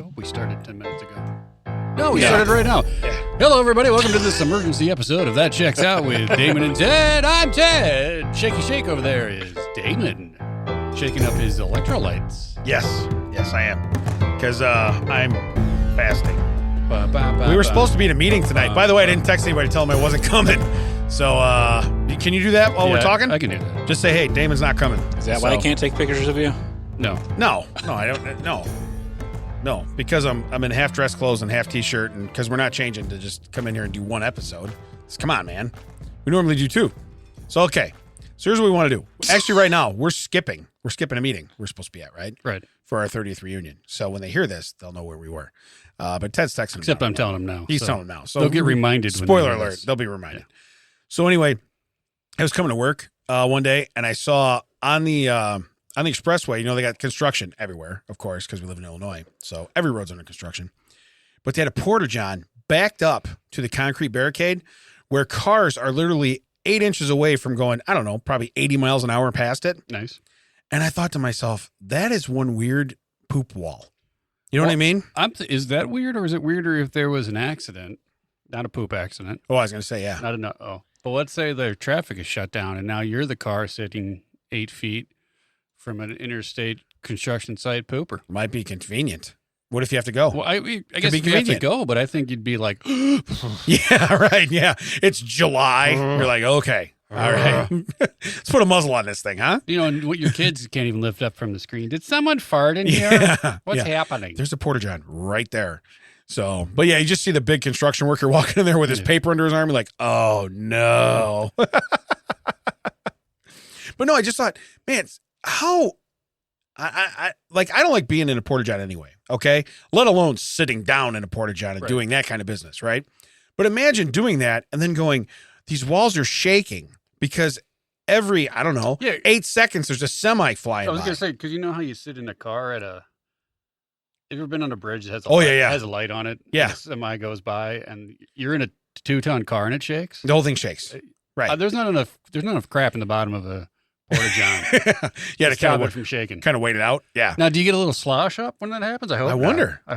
hope we started 10 minutes ago. No, we started right now. Yeah. Hello, everybody. Welcome to this emergency episode of That Checks Out with Damon and Ted. I'm Ted. Shaky Shake over there is Damon, shaking up his electrolytes. Yes, I am. Because I'm fasting. We were supposed to be in a meeting tonight. By the way, I didn't text anybody to tell them I wasn't coming. So, can you do that while we're talking? I can do that. Just say, hey, Damon's not coming. Is that why I can't take pictures of you? No, I don't. No, because I'm in half dress clothes and half t-shirt, and because we're not changing to just come in here and do one episode. Come on, man. We normally do two. So, okay. So here's what we want to do. Actually, right now, we're skipping a meeting we're supposed to be at, right? Right. For our 30th reunion. So when they hear this, they'll know where we were. But Ted's texting them. Except I'm telling them now. He's telling them now. So they'll get reminded. Spoiler alert. They'll be reminded. Yeah. So anyway, I was coming to work one day, and I saw on the expressway, they got construction everywhere, of course, because we live in Illinois. So every road's under construction. But they had a porta-john backed up to the concrete barricade where cars are literally 8 inches away from going, I don't know, probably 80 miles an hour past it. Nice. And I thought to myself, that is one weird poop wall. You know what I mean? Is that weird, or is it weirder if there was an accident? Not a poop accident. Oh, I was going to say, yeah. But let's say the traffic is shut down, and now you're the car sitting 8 feet from an interstate construction site pooper. Might be convenient. What if you have to go? Well, I guess if you have to go, but I think you'd be like, yeah, right, yeah. It's July. You're like, okay, all right. Let's put a muzzle on this thing, huh? And what your kids can't even lift up from the screen. Did someone fart in here? What's happening? There's a porta-john right there. So, but yeah, you just see the big construction worker walking in there with his paper under his arm. You're like, oh no. But no, I just thought, man, how I don't like being in a porta-john anyway, okay? Let alone sitting down in a porta-john and doing that kind of business, right? But imagine doing that and then going, these walls are shaking because every, 8 seconds there's a semi flying by. I was going to say, because you know how you sit in a car at a, have you ever been on a bridge that has has a light on it? Yeah. And a semi goes by and you're in a 2-ton car and it shakes? The whole thing shakes. Right. There's not enough crap in the bottom of a porta-john. Yeah, to stop it from shaking. Kind of wait it out. Yeah. Now, do you get a little slosh up when that happens? I wonder. But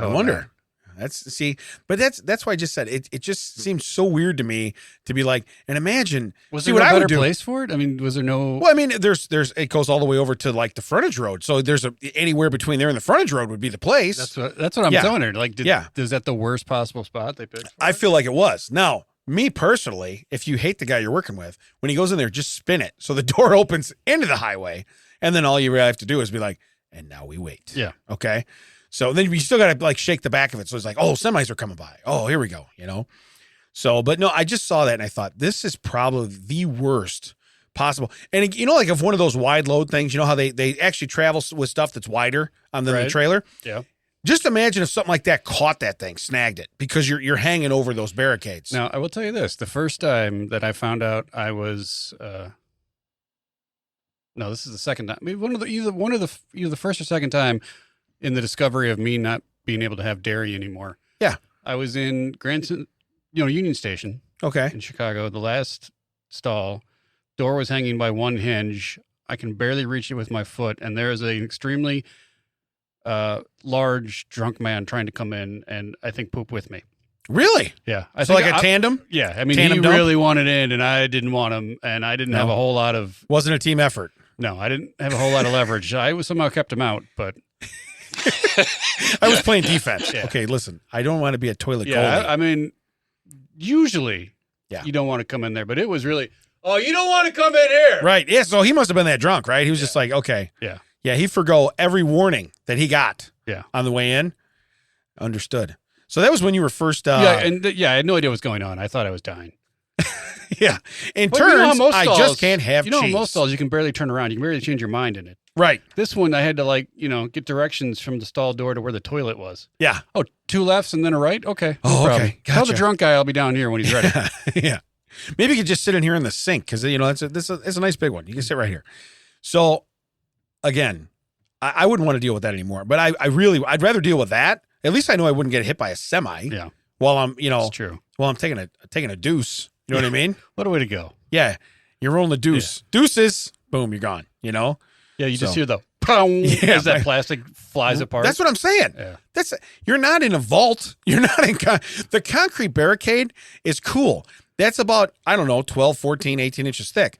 that's why I just said it just seems so weird to me to be like, and imagine. Was there a better place for it? I mean, was there no? Well, I mean, there's it goes all the way over to like the frontage road. So there's anywhere between there and the frontage road would be the place. That's what I'm telling her. Like, is that the worst possible spot they picked? I feel like it was. Now, me personally, if you hate the guy you're working with, when he goes in there, just spin it so the door opens into the highway, and then all you really have to do is be like, and now we wait. Yeah. Okay. So then you still got to like shake the back of it. So it's like, oh, semis are coming by. Oh, here we go. So, but no, I just saw that and I thought this is probably the worst possible. And like if one of those wide load things, how they actually travel with stuff that's wider on the trailer. Yeah. Just imagine if something like that caught that thing, snagged it, because you're hanging over those barricades. Now, I will tell you this: the first time that I found out I was, no, this is the second time. Maybe either the first or second time in the discovery of me not being able to have dairy anymore. Yeah, I was in Union Station. Okay, in Chicago, the last stall, door was hanging by one hinge. I can barely reach it with my foot, and there is an extremely large drunk man trying to come in and I think poop with me. Really? Yeah. So like a tandem? Yeah. I mean, tandem he dump? Really wanted in and I didn't want him and I didn't have a whole lot of... Wasn't a team effort. No, I didn't have a whole lot of leverage. I somehow kept him out, but... I was playing defense. Yeah. Okay, listen, I don't want to be a toilet goalie. I mean, usually you don't want to come in there, but it was really, oh, you don't want to come in here. Right. Yeah, so he must have been that drunk, right? He was just like, okay. Yeah. Yeah, he forgo every warning that he got on the way in. Understood. So that was when you were first... I had no idea what was going on. I thought I was dying. Yeah. In turns, I just can't have cheese. In most stalls, you can barely turn around. You can barely change your mind in it. Right. This one, I had to get directions from the stall door to where the toilet was. Yeah. Oh, 2 lefts and then a right? Okay. No problem. Okay. Gotcha. Tell the drunk guy I'll be down here when he's ready. Yeah. Maybe you could just sit in here in the sink because, it's a nice big one. You can sit right here. So, again, I wouldn't want to deal with that anymore. But I'd rather deal with that. At least I know I wouldn't get hit by a semi. Yeah. While I'm, That's true. While I'm taking a deuce. You know what I mean? What a way to go. Yeah. You're rolling the deuce. Yeah. Deuces. Boom, you're gone. Yeah, you just hear the as that plastic flies apart. That's what I'm saying. Yeah. You're not in a vault. You're not in the concrete barricade is cool. That's about, I don't know, 12, 14, 18 inches thick.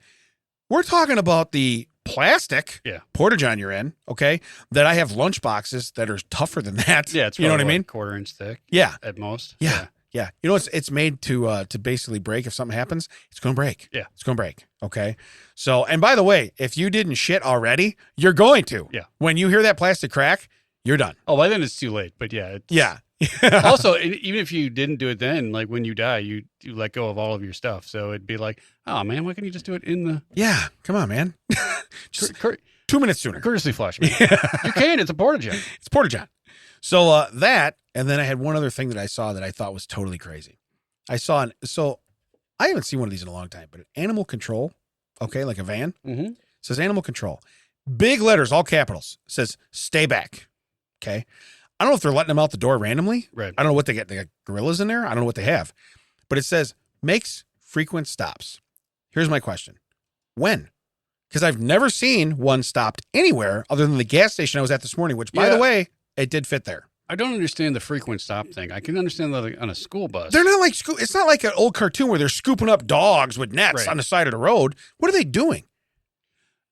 We're talking about the plastic porta-john you're in, okay, that I have lunch boxes that are tougher than that. Yeah, it's you know what I mean? Quarter inch thick. Yeah. At most. Yeah. You know, it's made to basically break if something happens. It's going to break. Yeah. It's going to break. Okay. So, and by the way, if you didn't shit already, you're going to. Yeah. When you hear that plastic crack, you're done. Oh, by then it's too late. But yeah. Yeah. Also, even if you didn't do it then, like when you die, you let go of all of your stuff. So it'd be like, oh man, why can't you just do it in the? Yeah. Come on, man. Just 2 minutes sooner. Courtesy flush, man. You can. It's a porta-john. It's porta-john. So that, and then I had one other thing that I saw that I thought was totally crazy. So I haven't seen one of these in a long time, but animal control, okay, like a van, says animal control. Big letters, all capitals, says stay back. Okay. I don't know if they're letting them out the door randomly. Right. I don't know what they get. They got gorillas in there. I don't know what they have. But it says makes frequent stops. Here's my question. When? Because I've never seen one stopped anywhere other than the gas station I was at this morning, which, by the way, it did fit there. I don't understand the frequent stop thing. I can understand that on a school bus. They're not like it's not like an old cartoon where they're scooping up dogs with nets on the side of the road. What are they doing?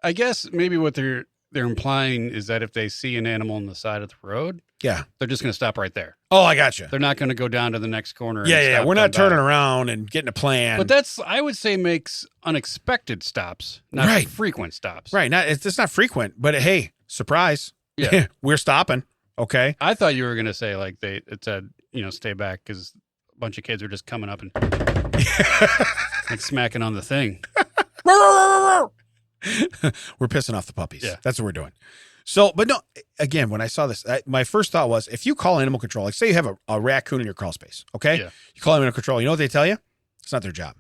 I guess maybe what they're implying is that if they see an animal on the side of the road, they're just going to stop right there. Oh, I got you. They're not going to go down to the next corner. Yeah. We're not turning around and getting a plan. But that's, I would say, makes unexpected stops, not frequent stops. Right. It's not frequent, but hey, surprise. Yeah. We're stopping. Okay. I thought you were going to say like it said, stay back because a bunch of kids are just coming up and like smacking on the thing. We're pissing off the puppies. Yeah. That's what we're doing. So, but no, again, when I saw this, my first thought was if you call animal control, like say you have a raccoon in your crawl space, okay? Yeah. You call animal control, you know what they tell you? It's not their job.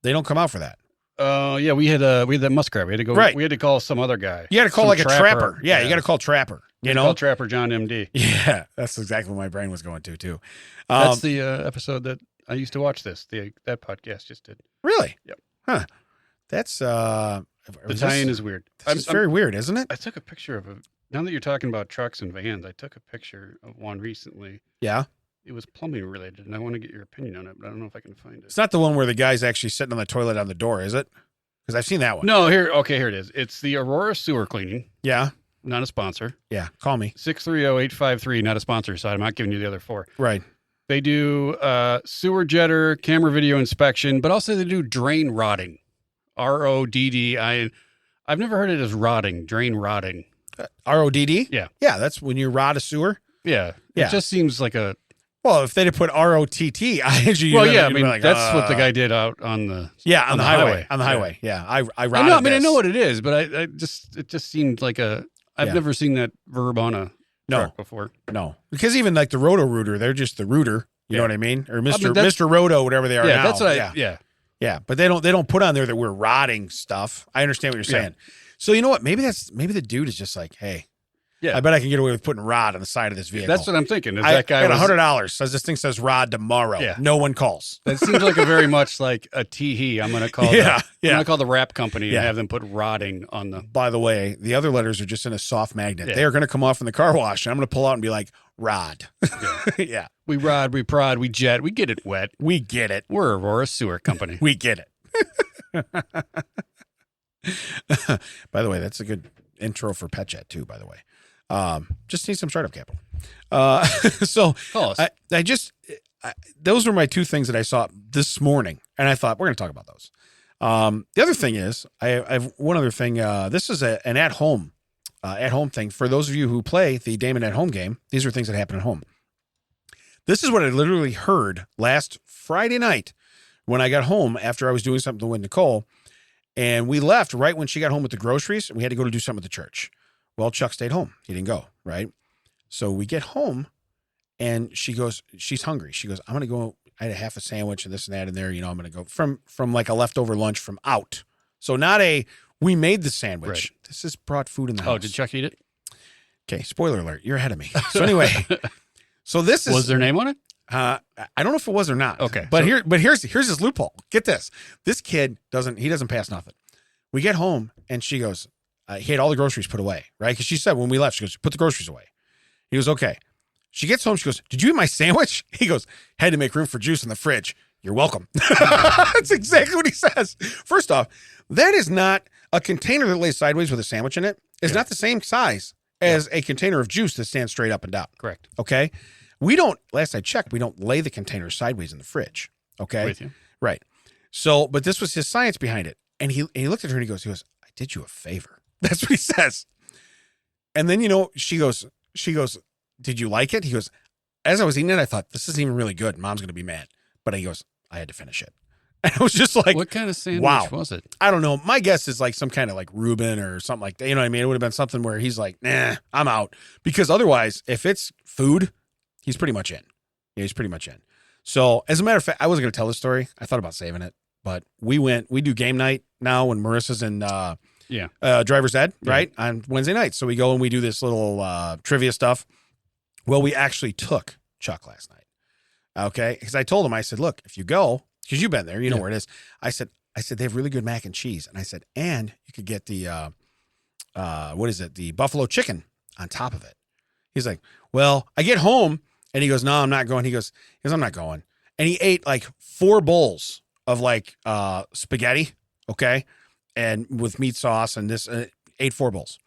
They don't come out for that. Yeah, we had that muskrat. We had to go. Right. We had to call some other guy. You got to call like a trapper. Yeah, you got to call trapper. You know, call Trapper John MD. Yeah, that's exactly what my brain was going to too. That's the episode that I used to watch. That podcast just did. Really? Yep. Huh. That's the tie-in is weird. It's very weird, isn't it? I took a picture of now that you're talking about trucks and vans, I took a picture of one recently. Yeah. It was plumbing related, and I want to get your opinion on it, but I don't know if I can find it. It's not the one where the guy's actually sitting on the toilet on the door, is it? Because I've seen that one. No, here it is. It's the Aurora Sewer Cleaning. Yeah. Not a sponsor. Yeah. Call me. 630-853, not a sponsor, so I'm not giving you the other four. Right. They do sewer jetter, camera video inspection, but also they do drain rodding. RODD. I've never heard it as rodding, drain rodding. RODD? Yeah. Yeah, that's when you rod a sewer. Yeah. Yeah. It just seems like a... Well, if they'd have put ROTT, that's what the guy did out on the... Yeah, on the highway. On the highway. Yeah. I rotted I know what it is, but it just seemed like I've never seen that verb on a truck before. No. Because even like the Roto-Rooter, they're just the rooter. You know what I mean? Or Mr. Roto, whatever they are now. That's what Yeah, but they don't put on there that we're rotting stuff. I understand what you're saying. So you know what? Maybe the dude is just like, hey, I bet I can get away with putting rod on the side of this vehicle. That's what I'm thinking. That guy got $100. Says this thing says rod tomorrow. Yeah. No one calls. That seems like a very much like a tee-hee. I'm going to call I'm going to call the wrap company and have them put rodding on the... By the way, the other letters are just in a soft magnet. They are going to come off in the car wash, and I'm going to pull out and be like, rod. Yeah. We rod, we prod, we jet. We get it wet. We get it. We're Aurora Sewer Company. We get it. By the way, that's a good intro for Pet Jet too, by the way. Just need some startup capital. So those were my two things that I saw this morning, and I thought we're going to talk about those. The other thing is I have one other thing. This is an at home thing for those of you who play the Damon at Home game. These are things that happen at home. This is what I literally heard last Friday night when I got home after I was doing something with Nicole, and we left right when she got home with the groceries, and we had to go to do something with the church. Well, Chuck stayed home. He didn't go, right? So we get home, and she goes, she's hungry. She goes, I'm going to go. I had a half a sandwich and this and that in there. You know, I'm going to go from like a leftover lunch from out. So not we made the sandwich. Right. This is brought food in the house. Oh, did Chuck eat it? Okay, spoiler alert. You're ahead of me. So anyway, was their name on it? I don't know if it was or not. Okay. But here's this loophole. Get this. This kid doesn't pass nothing. We get home and she goes, he had all the groceries put away, right? Because she said when we left, she goes, put the groceries away. He goes, okay. She gets home. She goes, did you eat my sandwich? He goes, had to make room for juice in the fridge. You're welcome. That's exactly what he says. First off, that is not a container that lays sideways with a sandwich in it. It's not the same size as a container of juice that stands straight up and down. Correct. Okay. Last I checked, we don't lay the container sideways in the fridge. Okay. With you. Right. So, but this was his science behind it. And he looked at her and he goes, I did you a favor. That's what he says. And then, she goes, did you like it? He goes, as I was eating it, I thought, this isn't even really good. Mom's going to be mad. But he goes, I had to finish it. And I was just like, what kind of sandwich was it? I don't know. My guess is like some kind of like Reuben or something like that. You know what I mean? It would have been something where he's like, nah, I'm out. Because otherwise, if it's food, he's pretty much in. Yeah, he's pretty much in. So as a matter of fact, I wasn't going to tell this story. I thought about saving it. But we do game night now when Marissa's in driver's ed, right? On Wednesday nights. So we go and we do this little trivia stuff. Well, we actually took Chuck last night. Okay. Because I told him, I said, look, if you go, because you've been there, you know where it is. I said, they have really good mac and cheese. And I said, and you could get the, the buffalo chicken on top of it. He's like, well, I get home and he goes, no, I'm not going. He goes, I'm not going. And he ate like 4 bowls of like spaghetti. Okay. And with meat sauce and this, ate 4 bowls.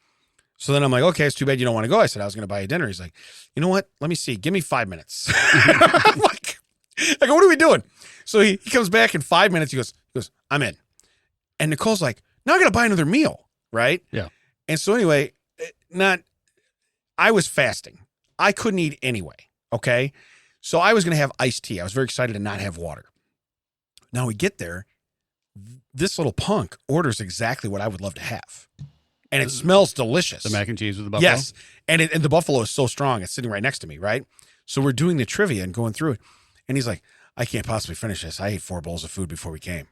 So then I'm like, okay, it's too bad you don't want to go. I said, I was going to buy you dinner. He's like, you know what? Let me see. Give me 5 minutes. I'm like, I go, what are we doing? So he comes back in 5 minutes. He goes, I'm in. And Nicole's like, now I got to buy another meal. Right. Yeah. And so anyway, I was fasting. I couldn't eat anyway. Okay. So I was going to have iced tea. I was very excited to not have water. Now we get there. This little punk orders exactly what I would love to have. And it smells delicious. The mac and cheese with the buffalo? Yes. And the buffalo is so strong. It's sitting right next to me, right? So we're doing the trivia and going through it. And he's like, I can't possibly finish this. I ate 4 bowls of food before we came.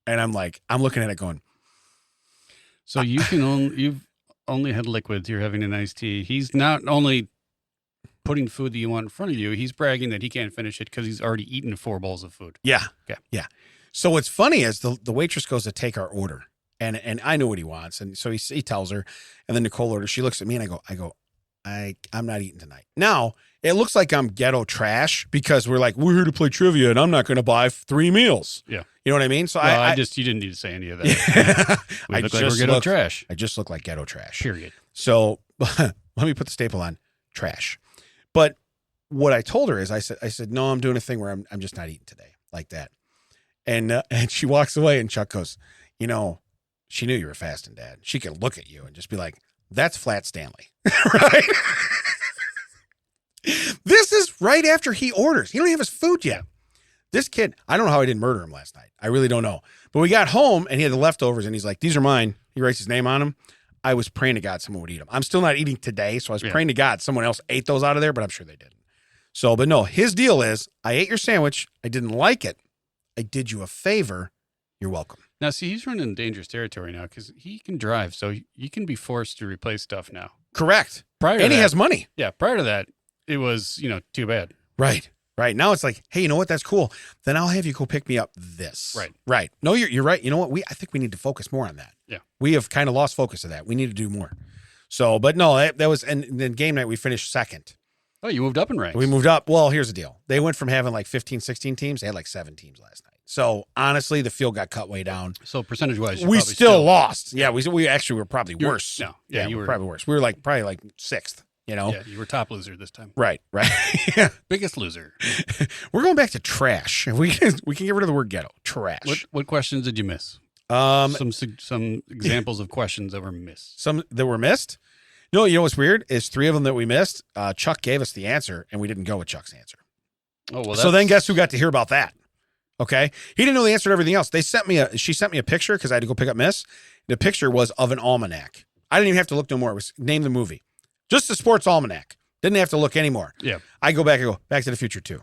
And I'm like, I'm looking at it going. So you've only had liquids. You're having an iced tea. He's not only putting food that you want in front of you, he's bragging that he can't finish it because he's already eaten 4 bowls of food. Yeah. Okay. Yeah. So what's funny is the waitress goes to take our order. And I know what he wants. And so he tells her, and then Nicole orders. She looks at me and I'm not eating tonight. Now, it looks like I'm ghetto trash because we're here to play trivia and I'm not going to buy 3 meals. Yeah. You know what I mean? So you didn't need to say any of that. We look like we're ghetto trash. I just look like ghetto trash. Period. So let me put the staple on trash. But what I told her is I said, no, I'm doing a thing where I'm just not eating today like that. And she walks away and Chuck goes, she knew you were fasting, Dad. She could look at you and just be like, that's Flat Stanley. Right? This is right after he orders. He don't have his food yet. This kid, I don't know how I didn't murder him last night. I really don't know. But we got home and he had the leftovers and he's like, these are mine. He writes his name on them. I was praying to God someone would eat them. I'm still not eating today. So I was praying to God someone else ate those out of there, but I'm sure they didn't. So, but no, his deal is I ate your sandwich. I didn't like it. I did you a favor. You're welcome. Now, see, he's running dangerous territory now because he can drive, so you can be forced to replace stuff now. Correct. He has money. Yeah, prior to that, it was, too bad. Right. Now it's like, hey, you know what? That's cool. Then I'll have you go pick me up this. Right. No, you're right. You know what? I think we need to focus more on that. Yeah. We have kind of lost focus of that. We need to do more. So, but no, that was, and then game night, we finished second. Oh, you moved up in ranks. We moved up. Well, here's the deal. They went from having like 15, 16 teams. They had like 7 teams last night. So honestly, the field got cut way down. So percentage-wise, we still lost. Yeah, we actually were probably worse. No, yeah, you were probably worse. We were probably 6th. Yeah, you were top loser this time. Right. Yeah. Biggest loser. We're going back to trash. We can get rid of the word ghetto. Trash. What questions did you miss? Some examples of questions that were missed. Some that were missed? No, you know what's weird is 3 of them that we missed. Chuck gave us the answer, and we didn't go with Chuck's answer. Oh well. So then, guess who got to hear about that? Okay, he didn't know the answer to everything else. She sent me a picture because I had to go pick up Miss. The picture was of an almanac. I didn't even have to look no more. It was name the movie, just the sports almanac. Didn't have to look anymore. Yeah. I go Back to the Future 2,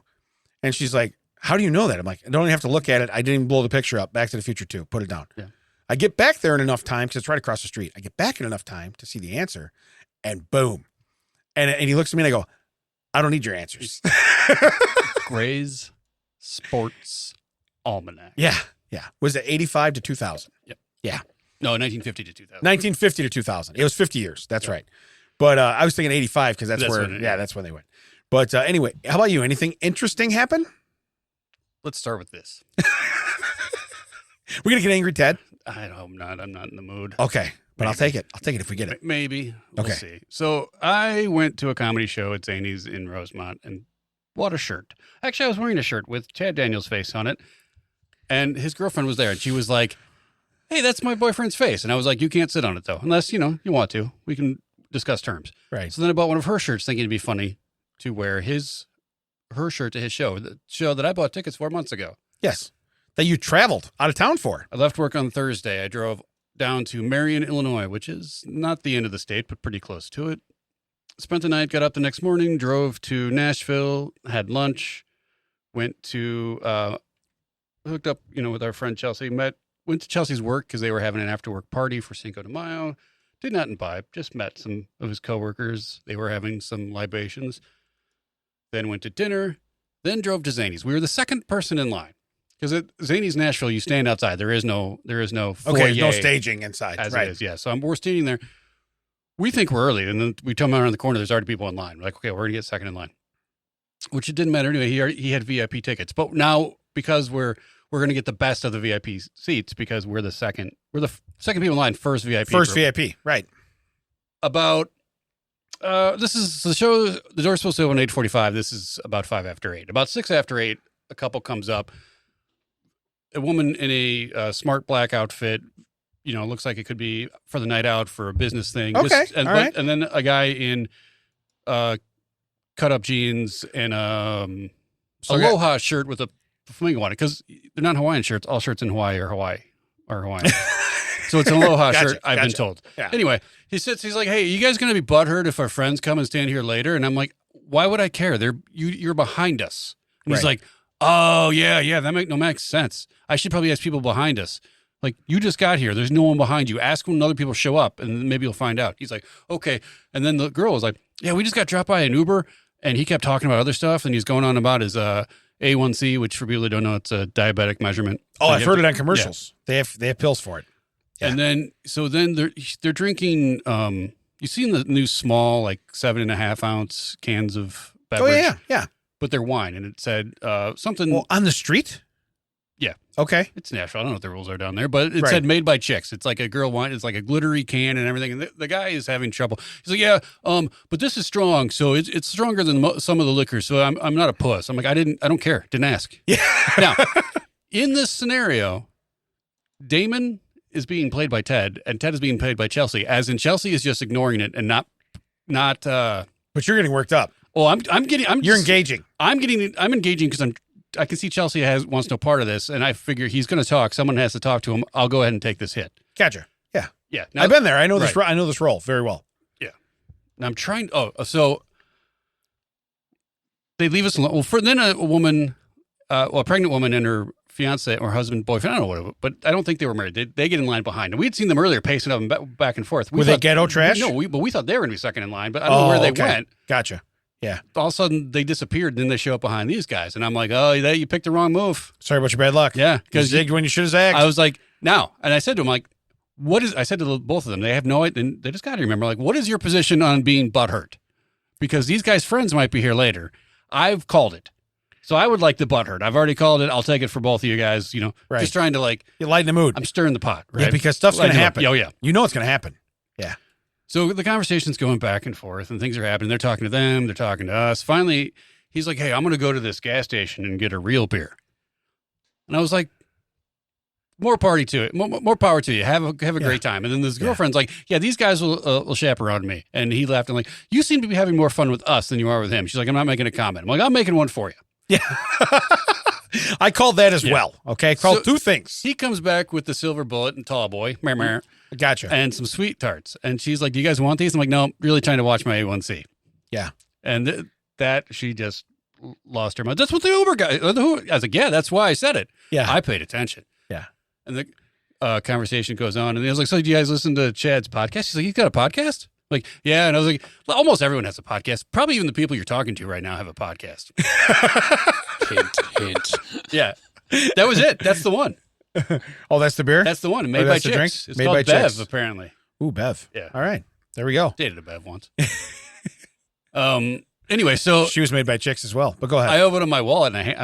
and she's like, "How do you know that?" I'm like, "I don't even have to look at it. I didn't even blow the picture up. Back to the Future 2. Put it down." Yeah. I get back there in enough time because it's right across the street. I get back in enough time to see the answer, and boom, and he looks at me and I go, "I don't need your answers." Gray's Sports Almanac. Yeah. Was it 85 to 2000? Yep. Yeah. No, 1950 to 2000. 1950 to 2000. It was 50 years. That's right. But I was thinking 85 because that's where, that's when they went. But anyway, how about you? Anything interesting happen? Let's start with this. We're going to get angry, Ted? I hope not. I'm not in the mood. Okay. But Maybe. I'll take it. I'll take it if we get it. Maybe. We'll Okay. see. So I went to a comedy show at Zany's in Rosemont and bought a shirt. Actually, I was wearing a shirt with Chad Daniels' face on it. And his girlfriend was there. And she was like, hey, that's my boyfriend's face. And I was like, you can't sit on it, though. Unless, you want to. We can discuss terms. Right. So then I bought one of her shirts thinking it'd be funny to wear her shirt to his show, the show that I bought tickets 4 months ago. Yes. That you traveled out of town for. I left work on Thursday. I drove down to Marion, Illinois, which is not the end of the state, but pretty close to it. Spent the night, got up the next morning, drove to Nashville, had lunch, went to, hooked up, with our friend Chelsea, went to Chelsea's work because they were having an after-work party for Cinco de Mayo. Did not imbibe, just met some of his coworkers. They were having some libations. Then went to dinner, then drove to Zany's. We were the second person in line. Because at Zany's Nashville, you stand outside. There is no foyer. Okay, no staging inside. As right. it is, yeah. So we're standing there. We think we're early, and then we come around the corner. There's already people in line. We're like, okay, we're going to get second in line. Which it didn't matter anyway. He had VIP tickets. But now, because we're going to get the best of the VIP seats because we're the second people in line, first VIP. First group. VIP, right. About, this is the show, the door's supposed to open at 8:45. This is about 5 after 8. About 6 after 8, a couple comes up. A woman in a smart black outfit, looks like it could be for the night out for a business thing. Okay, all right. And then a guy in cut-up jeans and Aloha shirt with a flamingo on it, because they're not Hawaiian shirts. All shirts in Hawaii are Hawaiian. So it's an Aloha shirt, I've been told. Yeah. Anyway, he's like, hey, are you guys going to be butthurt if our friends come and stand here later? And I'm like, why would I care? You're behind us. And he's like, oh, yeah, that makes sense. I should probably ask people behind us. Like, you just got here. There's no one behind you. Ask when other people show up, and maybe you'll find out. He's like, okay. And then the girl was like, yeah, we just got dropped by an Uber, and he kept talking about other stuff, and he's going on about his A1C, which for people who don't know, it's a diabetic measurement. Oh, I've heard it on commercials. Yeah. They have pills for it. Yeah. And then they're drinking. You've seen the new small, like 7.5 ounce cans of beverage. Oh yeah. But they're wine, and it said something. Well, on the street. Yeah. Okay. It's Nashville. I don't know what the rules are down there, but it said made by chicks. It's like a girl wine. It's like a glittery can and everything. And the guy is having trouble. He's like, yeah, but this is strong, so it's stronger than some of the liquors. So I'm not a puss. I'm like, I don't care. Didn't ask. Yeah. Now, in this scenario, Damon is being played by Ted, and Ted is being played by Chelsea. As in, Chelsea is just ignoring it and not. But you're getting worked up. Oh, You're engaging. I'm engaging because I can see Chelsea wants no part of this, and I figure he's going to talk. Someone has to talk to him. I'll go ahead and take this hit. Gotcha. Yeah. Yeah. Now, I've been there. I know this. I know this role very well. Yeah. Now I'm trying. So they leave us alone. Well, then a woman, a pregnant woman and her fiance or husband, boyfriend, I don't know what, but I don't think they were married. They get in line behind. And we had seen them earlier pacing up and back and forth. Were they ghetto trash? No, but we thought they were going to be second in line, but I don't know where they went. Gotcha. Yeah. All of a sudden they disappeared, and then they show up behind these guys. And I'm like, oh, you picked the wrong move. Sorry about your bad luck. Yeah. Because you zigged when you should have zagged. I was like, now. And I said to him, like, I said to both of them, they have no idea. They just got to remember, like, what is your position on being butthurt? Because these guys' friends might be here later. I've called it. So I would like the butthurt. I've already called it. I'll take it for both of you guys, right. Just trying to you lighten the mood. I'm stirring the pot, right? Yeah, because stuff's going to happen. Oh, yeah. You know it's going to happen. Yeah. So the conversation's going back and forth and things are happening. They're talking to them. They're talking to us. Finally, he's like, hey, I'm going to go to this gas station and get a real beer. And I was like, more party to it. More power to you. Have a great time. And then this girlfriend's like, yeah, these guys will chaperone me. And he laughed. I'm like, you seem to be having more fun with us than you are with him. She's like, I'm not making a comment. I'm like, I'm making one for you. Yeah. I called that as well. Okay. I called two things. He comes back with the silver bullet and tall boy. Gotcha. And some sweet tarts. And she's like, do you guys want these? I'm like, no, really trying to watch my A1C. Yeah. And that she just lost her mind. That's what the Uber guy, I was like, yeah, that's why I said it. Yeah. I paid attention. Yeah. And the conversation goes on. And he was like, so do you guys listen to Chad's podcast? She's like, he's got a podcast? Like, yeah. And I was like, almost everyone has a podcast. Probably even the people you're talking to right now have a podcast. Hint. Yeah. That was it. That's the one. Oh, that's the beer? That's the one. Made by that's the chicks. drink? It's Made called by Bev, chicks. apparently. Ooh, Bev. Yeah. All right. There we go. Dated a Bev once. Anyway, so She was made by chicks as well, but go ahead. I open up my wallet and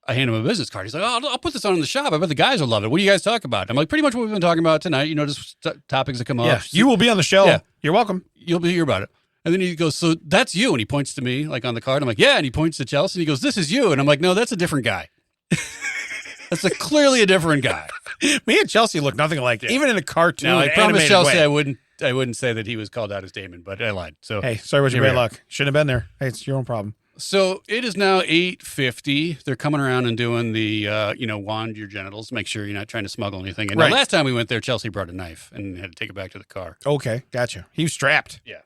I hand him a business card. He's like, "Oh, I'll put this on in the shop. I bet the guys will love it. What do you guys talk about?" I'm like, "Pretty much what we've been talking about tonight. You know, just topics that come up. Yeah, you will be on the show. Yeah. You're welcome. You'll be hear about it." And then he goes, "So that's you?" And he points to me, like on the card. I'm like, "Yeah." And he points to Chelsea. And he goes, "This is you." And I'm like, "No, that's a different guy. That's clearly a different guy." Me and Chelsea look nothing alike, even in a cartoon. Now, I promised animated Chelsea way. I wouldn't say that he was called out as Damon, but I lied. So Hey, sorry about your Here bad we are. luck. Shouldn't have been there. Hey, it's your own problem. So it is now 8:50. They're coming around and doing the, wand your genitals, make sure you're not trying to smuggle anything. And now Right. last time we went there, Chelsea brought a knife and had to take it back to the car. Okay, gotcha. He was strapped. Yeah.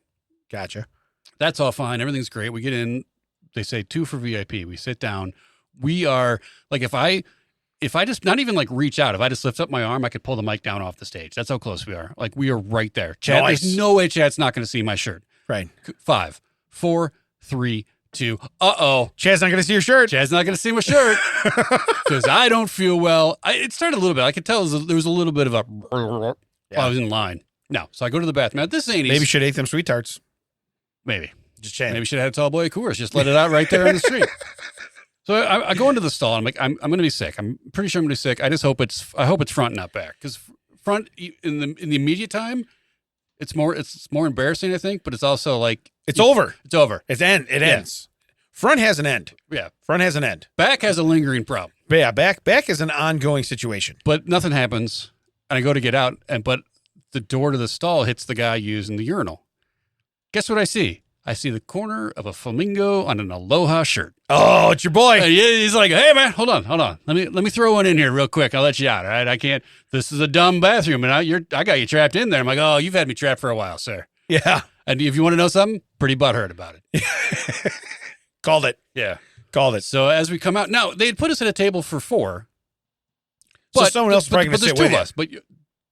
Gotcha. That's all fine. Everything's great. We get in. They say 2 for VIP. We sit down. We are like, if I just not even like reach out, if I just lift up my arm, I could pull the mic down off the stage. That's how close we are. Like we are right there. Chad, Nice. There's no way Chad's not going to see my shirt. Right. 5, 4, 3, 2. Uh-oh. Chad's not going to see your shirt. Chad's not going to see my shirt because I don't feel well. It started a little bit. I could tell there was a little bit of a while I was in line. No. So I go to the bathroom. Now, this ain't Maybe easy. should have ate them sweet tarts. Maybe. Just saying. Maybe should have had a tall boy of Coors. Just let it out right there on the street. So I go into the stall. I'm like, I'm going to be sick. I'm pretty sure I'm going to be sick. I hope it's front, not back. Because front in the immediate time, it's more embarrassing, I think. But it's also like It's over. It's over. It ends. Front has an end. Yeah. Front has an end. Back has a lingering problem. But yeah, back is an ongoing situation. But nothing happens, and I go to get out, but the door to the stall hits the guy using the urinal. Guess what I see? I see the corner of a flamingo on an Aloha shirt. Oh, it's your boy. And he's like, "Hey man, hold on. Let me throw one in here real quick. I'll let you out. All right, I can't. This is a dumb bathroom, and I got you trapped in there." I'm like, "Oh, you've had me trapped for a while, sir." Yeah. And if you want to know something, pretty butthurt about it. Called it. Yeah, Called it. So as we come out, now they had put us at a table for 4. So someone else is probably going to there's sit 2 with of you. us.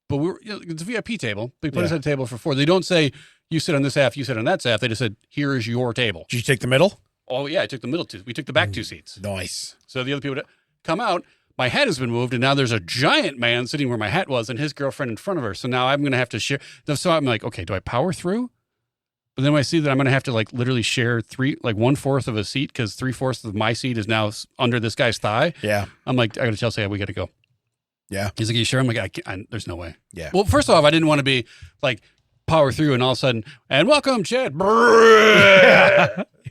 But we're it's a VIP table. They put us at a table for 4. They don't say you sit on this half, you sit on that half. They just said, "Here is your table." Did you take the middle? Oh yeah, I took the middle 2. We took the back 2 seats. Nice. So the other people come out. My hat has been moved, and now there's a giant man sitting where my hat was, and his girlfriend in front of her. So now I'm going to have to share. So I'm like, okay, do I power through? But then when I see that I'm going to have to like literally share 1/4 of a seat because 3/4 of my seat is now under this guy's thigh. Yeah. I'm like, I got to Chelsea, we got to go. Yeah. He's like, "You sure?" I'm like, there's no way. Yeah. Well, first off, I didn't want to be like power through and all of a sudden, and welcome, Chad.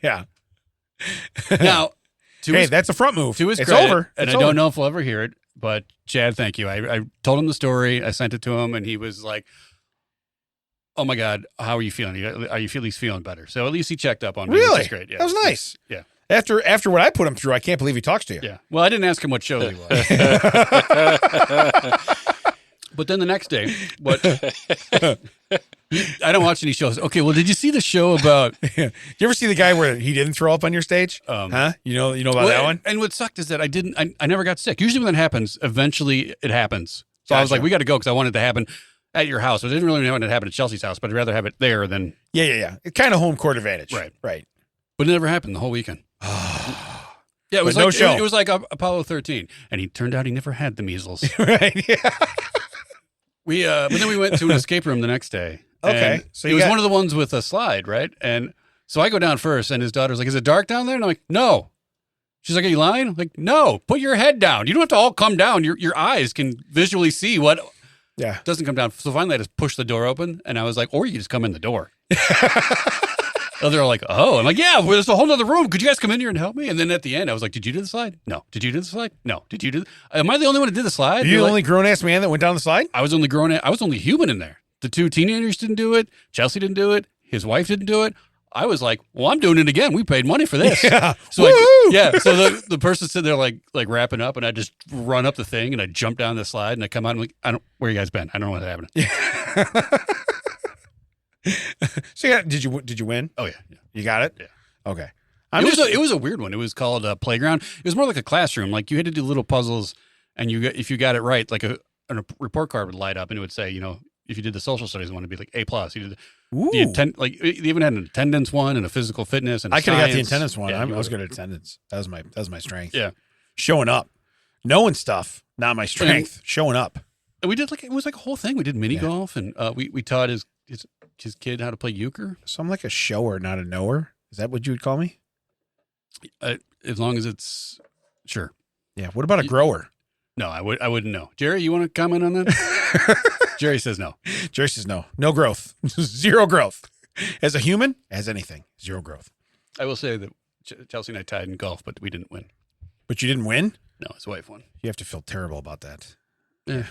Yeah. Now, Hey, that's a front move. to his it's credit, over. and It's I over. don't know if we'll ever hear it, but Chad, thank you. I told him the story. I sent it to him, and he was like, "Oh my God, how are you feeling? Are you at least feeling better?" So at least he checked up on me. Really? Which is great. Yeah, That was nice. Yeah. After what I put him through, I can't believe he talks to you. Yeah. Well, I didn't ask him what show he was. But then the next day, I don't watch any shows. Okay, well, did you see the show about? You ever see the guy where he didn't throw up on your stage? Huh? You know about that one? And what sucked is that I never got sick. Usually when that happens, eventually it happens. So I was Gotcha. like, we got to go because I wanted it to happen at your house. I didn't really want it to happen at Chelsea's house, but I'd rather have it there than. Yeah. It's kind of home court advantage. Right. But it never happened the whole weekend. Yeah, it was no like show. It was like Apollo 13, and he turned out he never had the measles. Right. Yeah. But then we went to an escape room the next day. Okay, And so it you was got- one of the ones with a slide, right? And so I go down first, and his daughter's like, "Is it dark down there?" And I'm like, "No." She's like, "Are you lying?" I'm like, "No. Put your head down. You don't have to all come down. Your eyes can visually see what Yeah. doesn't come down." So finally, I just pushed the door open, and I was like, "Or you just come in the door." Oh, they're all like, "Oh," I'm like, "Yeah, well, there's a whole other room. Could you guys come in here and help me?" And then at the end, I was like, "Did you do the slide? No. Did you do the slide? No. Did you do? Am I the only one who did the slide?" Are you They're the like, only grown ass man that went down the slide? I was only human in there. The 2 teenagers didn't do it. Chelsea didn't do it. His wife didn't do it. I was like, well, I'm doing it again. We paid money for this. Yeah. So like, Woo! yeah. So the person sitting there like wrapping up, and I just run up the thing and I jump down the slide and I come out and I'm like, where you guys been? I don't know what's happening. So did you win? Oh yeah. You got it? Yeah. Okay. It was a weird one. It was called a playground. It was more like a classroom. Like you had to do little puzzles, and if you got it right, like a report card would light up and it would say, if you did the social studies one, it'd be like A+. You did they even had an attendance one and a physical fitness and I could have got the science. attendance one. Yeah, I was good at attendance. That was my strength. Yeah. Showing up. Knowing stuff, not my strength. Showing up. And we did it was like a whole thing. We did mini golf, and we taught his kid how to play euchre. So I'm like a shower, not a knower. Is that what you would call me? As long as it's sure. Yeah. What about a grower? No, I wouldn't know. Jerry, you want to comment on that? Jerry says no. Jerry says no. No growth. Zero growth. As a human, as anything, zero growth. I will say that Chelsea and I tied in golf, but we didn't win. But you didn't win? No, his wife won. You have to feel terrible about that. Yeah.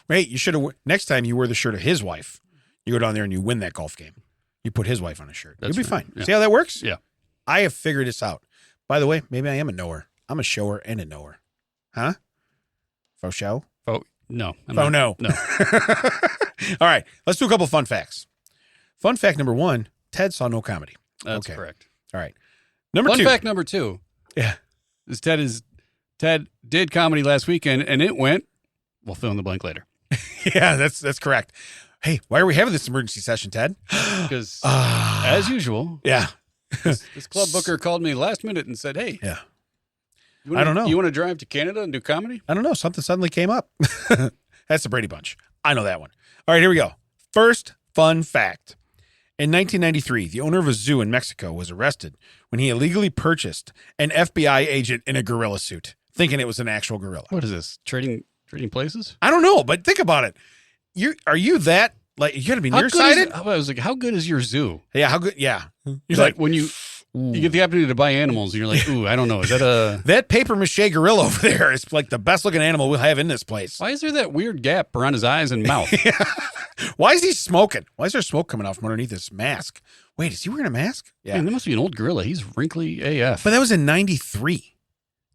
Wait, you should have. Next time you wear the shirt of his wife, you go down there and you win that golf game. You put his wife on a shirt. You'll be fine. Yeah. See how that works? Yeah. I have figured this out. By the way, maybe I am a knower. I'm a shower and a knower. Huh? Faux show? No. No. No. All right. Let's do a couple fun facts. Fun fact number 1, Ted saw no comedy. That's correct. All right. Number Fun 2. fact number 2. Yeah. Is Ted did comedy last weekend, and it went, we'll fill in the blank later. Yeah, that's correct. Hey, why are we having this emergency session, Ted? Because as usual, yeah, this club booker called me last minute and said, hey, yeah, I don't know. You want to drive to Canada and do comedy? I don't know. Something suddenly came up. That's the Brady Bunch. I know that one. All right, here we go. First fun fact. In 1993, the owner of a zoo in Mexico was arrested when he illegally purchased an FBI agent in a gorilla suit, thinking it was an actual gorilla. What is this? Trading places? I don't know, but think about it. Are you that, like, you got to be nearsighted? I was like, how good is your zoo? Yeah, how good? Yeah. You're like when you get the opportunity to buy animals, and you're like, ooh, I don't know. Is that a... That paper mache gorilla over there is like the best looking animal we'll have in this place. Why is there that weird gap around his eyes and mouth? Why is he smoking? Why is there smoke coming out from underneath his mask? Wait, is he wearing a mask? Yeah. Man, that must be an old gorilla. He's wrinkly AF. But that was in 93.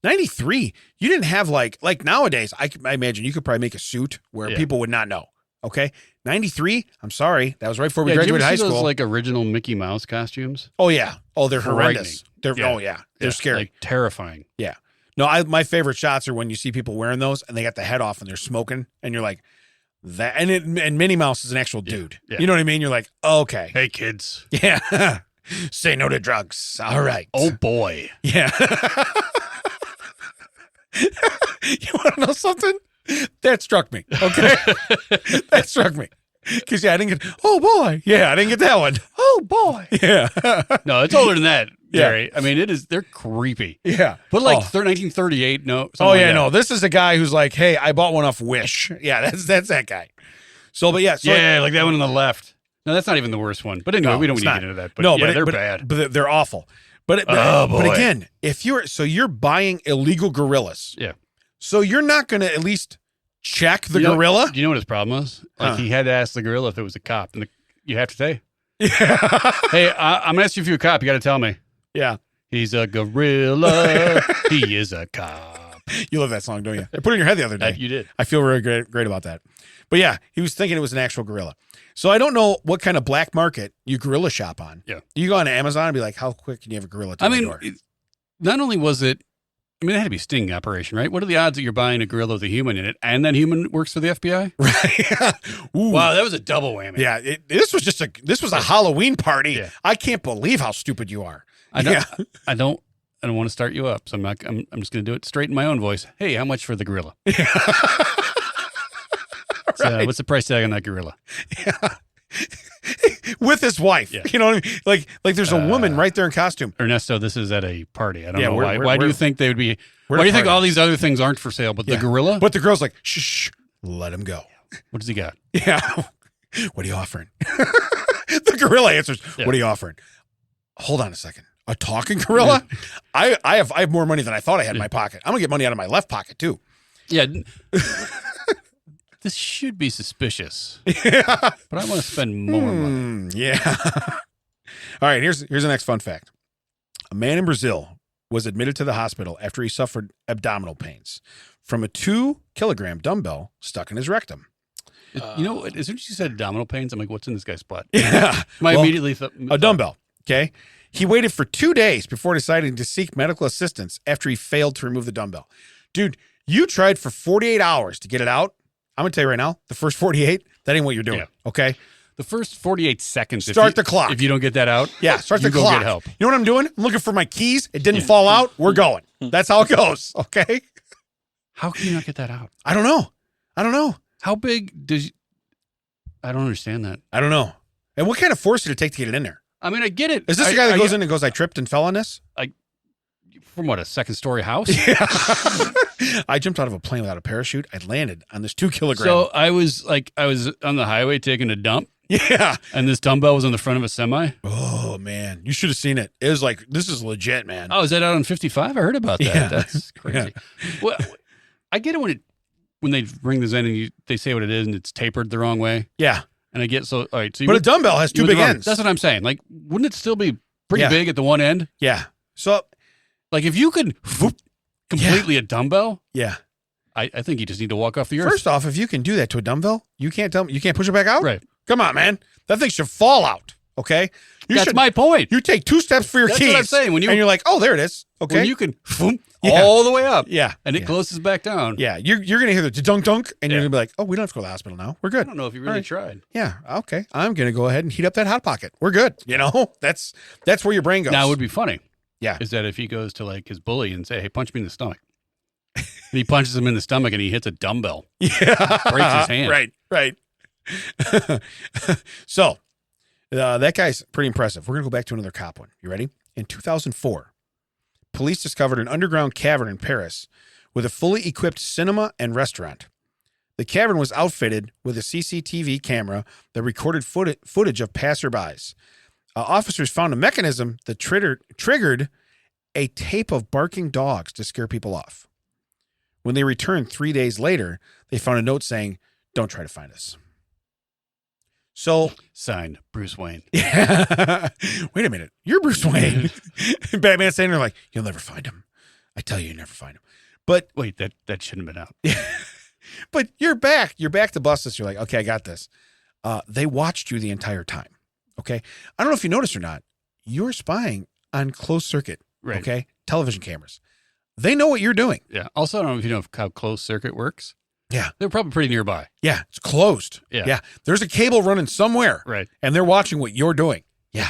93, you didn't have like nowadays, I imagine you could probably make a suit where people would not know. Okay. 93, I'm sorry. That was right before we graduated high school. Those like original Mickey Mouse costumes? Oh, yeah. Oh, they're horrendous. Oh, yeah. They're scary. Like terrifying. Yeah. No, my favorite shots are when you see people wearing those and they got the head off and they're smoking and you're like, that. And Minnie Mouse is an actual dude. Yeah. You know what I mean? You're like, okay. Hey, kids. Yeah. Say no to drugs. All right. Oh, boy. Yeah. You want to know something? That struck me. Okay. That struck me. Because, I didn't get, oh, boy. Yeah, I didn't get that one. Oh, boy. Yeah. No, it's older than that, Gary. Yeah. I mean, they're creepy. Yeah. But like 1938, no. Oh, yeah, no. This is a guy who's like, hey, I bought one off Wish. Yeah, that's that guy. So, but yeah. So like that one on the left. No, that's not even the worst one. But anyway, we don't need to get into that. But no, they're bad. But they're awful. But again, if you're buying illegal gorillas. Yeah. So you're not going to at least check the gorilla? Do you know what his problem was? Like he had to ask the gorilla if it was a cop. And you have to say, yeah. Hey, I'm going to ask you if you're a cop. You got to tell me. Yeah. He's a gorilla. He is a cop. You love that song, don't you? I put it in your head the other day. You did. I feel really great about that. But yeah, he was thinking it was an actual gorilla. So I don't know what kind of black market you gorilla shop on. Yeah. You go on Amazon and be like, how quick can you have a gorilla to the door? Not only was it, it had to be a sting operation, right? What are the odds that you're buying a gorilla with a human in it and that human works for the FBI? Right. Wow, that was a double whammy. Yeah. This was a Halloween party. Yeah. I can't believe how stupid you are. I don't want to start you up. So I'm just going to do it straight in my own voice. Hey, how much for the gorilla? Yeah. Right. What's the price tag on that gorilla? Yeah. With his wife. Yeah. You know what I mean? Like there's a woman right there in costume. Ernesto, this is at a party. I don't know why. Why do you think they would be? Why do you think all these other things aren't for sale? But the gorilla? But the girl's like, shh, let him go. What does he got? Yeah. What are you offering? The gorilla answers, What are you offering? Hold on a second. A talking gorilla? I have more money than I thought I had in my pocket. I'm going to get money out of my left pocket too. Yeah. This should be suspicious. Yeah. But I want to spend more money. Yeah. All right, here's the next fun fact. A man in Brazil was admitted to the hospital after he suffered abdominal pains from a 2-kilogram dumbbell stuck in his rectum. You know, as soon as you said abdominal pains, I'm like, what's in this guy's butt? Yeah. Immediately thought a dumbbell, okay? He waited for 2 days before deciding to seek medical assistance after he failed to remove the dumbbell. Dude, you tried for 48 hours to get it out. I'm going to tell you right now, the first 48, that ain't what you're doing, okay? The first 48 seconds. Start the clock. If you don't get that out, Yeah, start the you go clock. get help. You know what I'm doing? I'm looking for my keys. It didn't fall out. We're going. That's how it goes. Okay. How can you not get that out? I don't know. How big does? I don't understand that. I don't know. And what kind of force did it take to get it in there? I mean, I get it. Is this the guy that goes in and goes, I tripped and fell on this? From what, a second-story house? Yeah. I jumped out of a plane without a parachute. I landed on this 2 kilogram. So I was on the highway taking a dump. Yeah. And this dumbbell was on the front of a semi. Oh, man. You should have seen it. It was like, this is legit, man. Oh, is that out on 55? I heard about that. Yeah. That's crazy. Yeah. Well, I get it when they bring this in and they say what it is and it's tapered the wrong way. Yeah. And I get so, all right. So But a dumbbell has 2 big ends. That's what I'm saying. Like, wouldn't it still be pretty Yeah. big at the one end? Yeah. So, Like, if you could completely a dumbbell, yeah. I think you just need to walk off the earth. First off, if you can do that to a dumbbell, you can't push it back out? Right. Come on, man. That thing should fall out. Okay? That's my point. You take 2 steps for your That's keys. what I'm saying. And you're like, oh, there it is. Okay. When you can Yeah. all the way up. Yeah. And it closes back down. Yeah. You're going to hear the dunk dunk, and you're Yeah. going to be like, oh, we don't have to go to the hospital now. We're I good. don't know if you really All right. tried. Yeah. Okay. I'm going to go ahead and heat up that Hot Pocket. We're good. You know, that's where your brain goes. Now, it would be funny. Yeah. Is that if he goes to like his bully and say, hey, punch me in the stomach. And he punches him in the stomach and he hits a dumbbell. Yeah. Breaks his hand. Right. So, that guy's pretty impressive. We're going to go back to another cop one. You ready? In 2004, police discovered an underground cavern in Paris with a fully equipped cinema and restaurant. The cavern was outfitted with a CCTV camera that recorded footage of passerbys. Officers found a mechanism that triggered a tape of barking dogs to scare people off. When they returned 3 days later, they found a note saying, "Don't try to find us." So, Signed, Bruce Wayne. yeah. Wait a minute. You're Bruce Wayne. Batman's saying, they're like, you'll never find him. I tell you never find him. But Wait, that shouldn't have been out. but you're back. You're back to bust this. You're like, okay, I got this. They watched you the entire time. Okay. I don't know if you noticed or not. You're spying on closed circuit. Right. Okay. Television cameras. They know what you're doing. Yeah. Also, I don't know if you know how closed circuit works. Yeah. They're probably pretty nearby. Yeah. It's closed. Yeah. There's a cable running somewhere. Right. And they're watching what you're doing. Yeah.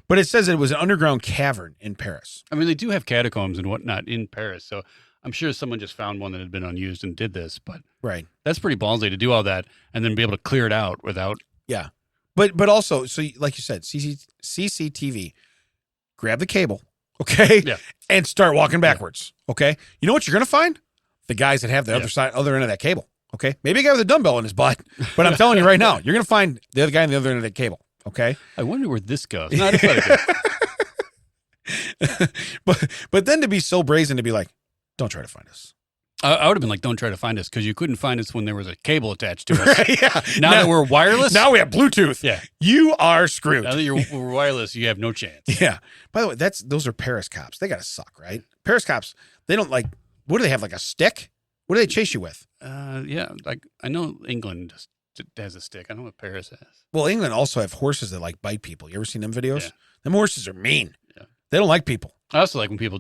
But it says it was an underground cavern in Paris. I mean, they do have catacombs and whatnot in Paris. So I'm sure someone just found one that had been unused and did this. But Right. that's pretty ballsy to do all that and then be able to clear it out without. Yeah. But also, so like you said, CCTV, grab the cable, okay? Yeah. And start walking backwards, okay? You know what you're going to find? The guys that have the other end of that cable, okay? Maybe a guy with a dumbbell in his butt, but I'm telling you right now, you're going to find the other guy on the other end of that cable, okay? I wonder where this goes. Not if I But then to be so brazen to be like, don't try to find us. I would have been like, don't try to find us because you couldn't find us when there was a cable attached to us. Right, yeah. Now that we're wireless. Now we have Bluetooth. Yeah. You are screwed. Now that we're wireless, you have no chance. Yeah. By the way, those are Paris cops. They got to suck, right? Paris cops, they don't like, what do they have, like a stick? What do they chase you with? Yeah. Like, I know England just has a stick. I don't know what Paris has. Well, England also have horses that like bite people. You ever seen them videos? Yeah. Them horses are mean. Yeah. They don't like people. I also like when people,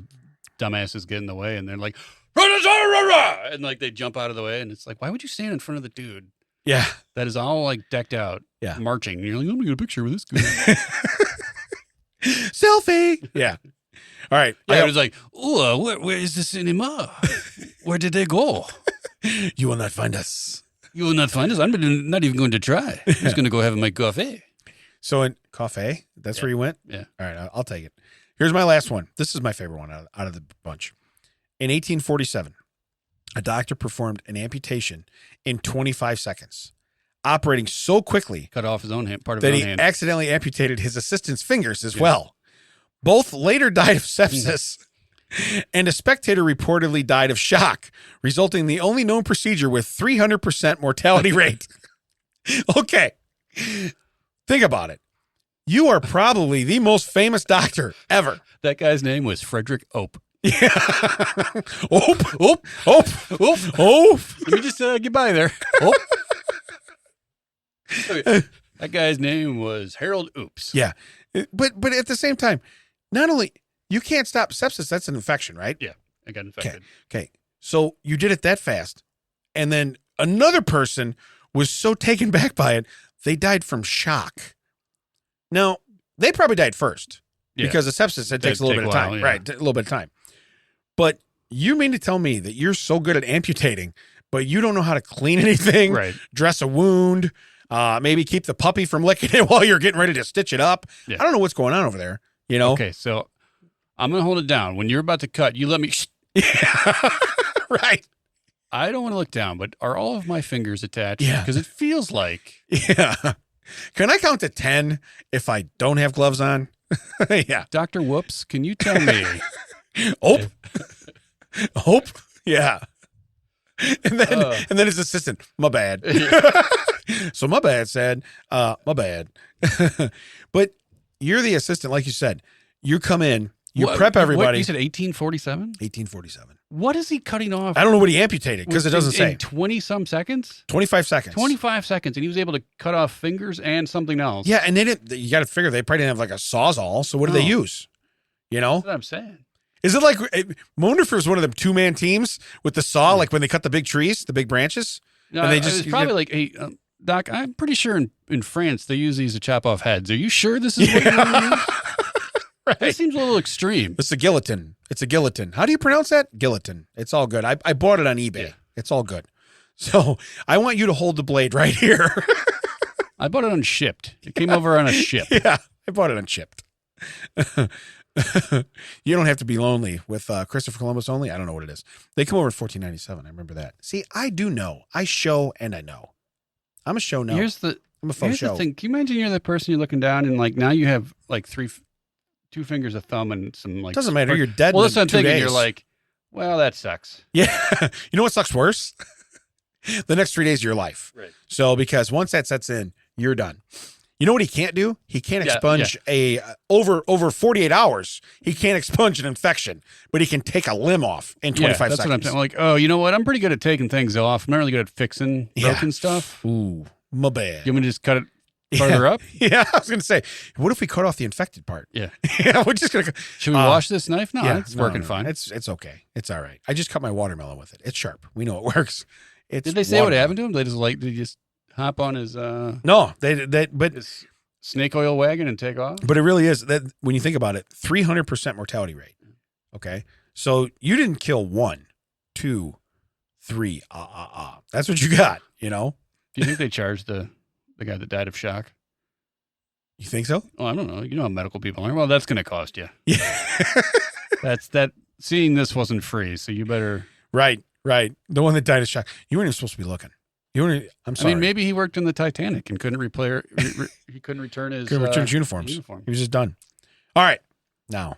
dumbasses, get in the way and they're like, and like they jump out of the way. And it's like, why would you stand in front of the dude Yeah. that is all like decked out, marching? And you're like, let me get a picture with this guy. Selfie. Yeah. All right. Yeah, it was like, oh, where is the cinema? Where did they go? You will not find us. You will not find us. I'm not even going to try. I'm just going to go have my coffee. So in coffee, that's where you went? Yeah. All right. I'll take it. Here's my last one. This is my favorite one out of the bunch. In 1847, a doctor performed an amputation in 25 seconds, operating so quickly Cut off his own hand, part of that his he own hand. accidentally amputated his assistant's fingers as well. Both later died of sepsis, and a spectator reportedly died of shock, resulting in the only known procedure with 300% mortality rate. Okay. Think about it. You are probably the most famous doctor ever. That guy's name was Frederick Ope. Yeah. Ope. Let me just get by there. Ope. Okay. That guy's name was Harold Oops. Yeah. But at the same time, not only you can't stop sepsis, that's an infection, right? Yeah, I got infected. Okay. So you did it that fast. And then another person was so taken back by it, they died from shock. Now, they probably died first because of sepsis. It takes a little bit of time. Right, a little bit of time. But you mean to tell me that you're so good at amputating, but you don't know how to clean anything, dress a wound, maybe keep the puppy from licking it while you're getting ready to stitch it up? Yeah. I don't know what's going on over there, you know? Okay, so I'm going to hold it down. When you're about to cut, you let me... Right. I don't want to look down, but are all of my fingers attached? Yeah. Because it feels like... Yeah. Can I count to 10 if I don't have gloves on? Yeah. Dr. Whoops, can you tell me? Hope? Yeah. And then his assistant, my bad. So my bad said, my bad. But you're the assistant, like you said. You come in, you prep everybody. You said 1847? 1847. What is he cutting off? I don't know what he amputated because it doesn't say. In 20-some seconds? 25 seconds. 25 seconds, and he was able to cut off fingers and something else. Yeah, and you got to figure they probably didn't have like a Sawzall, so what did they use? You know? That's what I'm saying. Is it like, I wonder if it was one of them two-man teams with the saw, like when they cut the big trees, the big branches? No, and it's probably like, hey, Doc, I'm pretty sure in France they use these to chop off heads. Are you sure this is what you want to use? Right. That seems a little extreme. It's a guillotine. It's a guillotine. How do you pronounce that? Guillotine. It's all good. I bought it on eBay. Yeah. It's all good. So I want you to hold the blade right here. I bought it on Shipped. It came over on a ship. Yeah, I bought it on Shipped. You don't have to be lonely with Christopher Columbus only. I don't know what it is. They come over in 1497. I remember that. See, I do know. I show and I know. I'm a show no. I'm a faux show. The thing. Can you imagine you're the person you're looking down and like now you have like two fingers, a thumb, and some like... Doesn't matter. You're dead. Well, that's what I'm thinking. Days. You're like, well, that sucks. Yeah. You know what sucks worse? The next 3 days of your life. Right. So because once that sets in, you're done. You know what he can't do? He can't expunge over 48 hours. He can't expunge an infection, but he can take a limb off in 25 seconds. That's what I'm saying. Like, oh, you know what? I'm pretty good at taking things off. I'm not really good at fixing broken stuff. Ooh, my bad. You want me to just cut it farther up? Yeah, I was going to say, what if we cut off the infected part? Yeah. Yeah, we're just going to... Should we wash this knife? No, it's working fine. It's okay. It's all right. I just cut my watermelon with it. It's sharp. We know it works. Did they say what happened to him? They just did he just hop on his... No, but his snake oil wagon and take off? But it really is, that when you think about it, 300% mortality rate. Okay? So you didn't kill 1, 2, 3, That's what you got, you know? Do you think they charged the guy that died of shock? You think so? Oh, I don't know. You know how medical people are. Well, that's going to cost you. Yeah. Seeing this wasn't free, so you better... Right. The one that died of shock. You weren't even supposed to be looking. I'm sorry. I mean, maybe he worked in the Titanic and couldn't he couldn't return his... Couldn't return his uniforms. He was just done. All right. Now,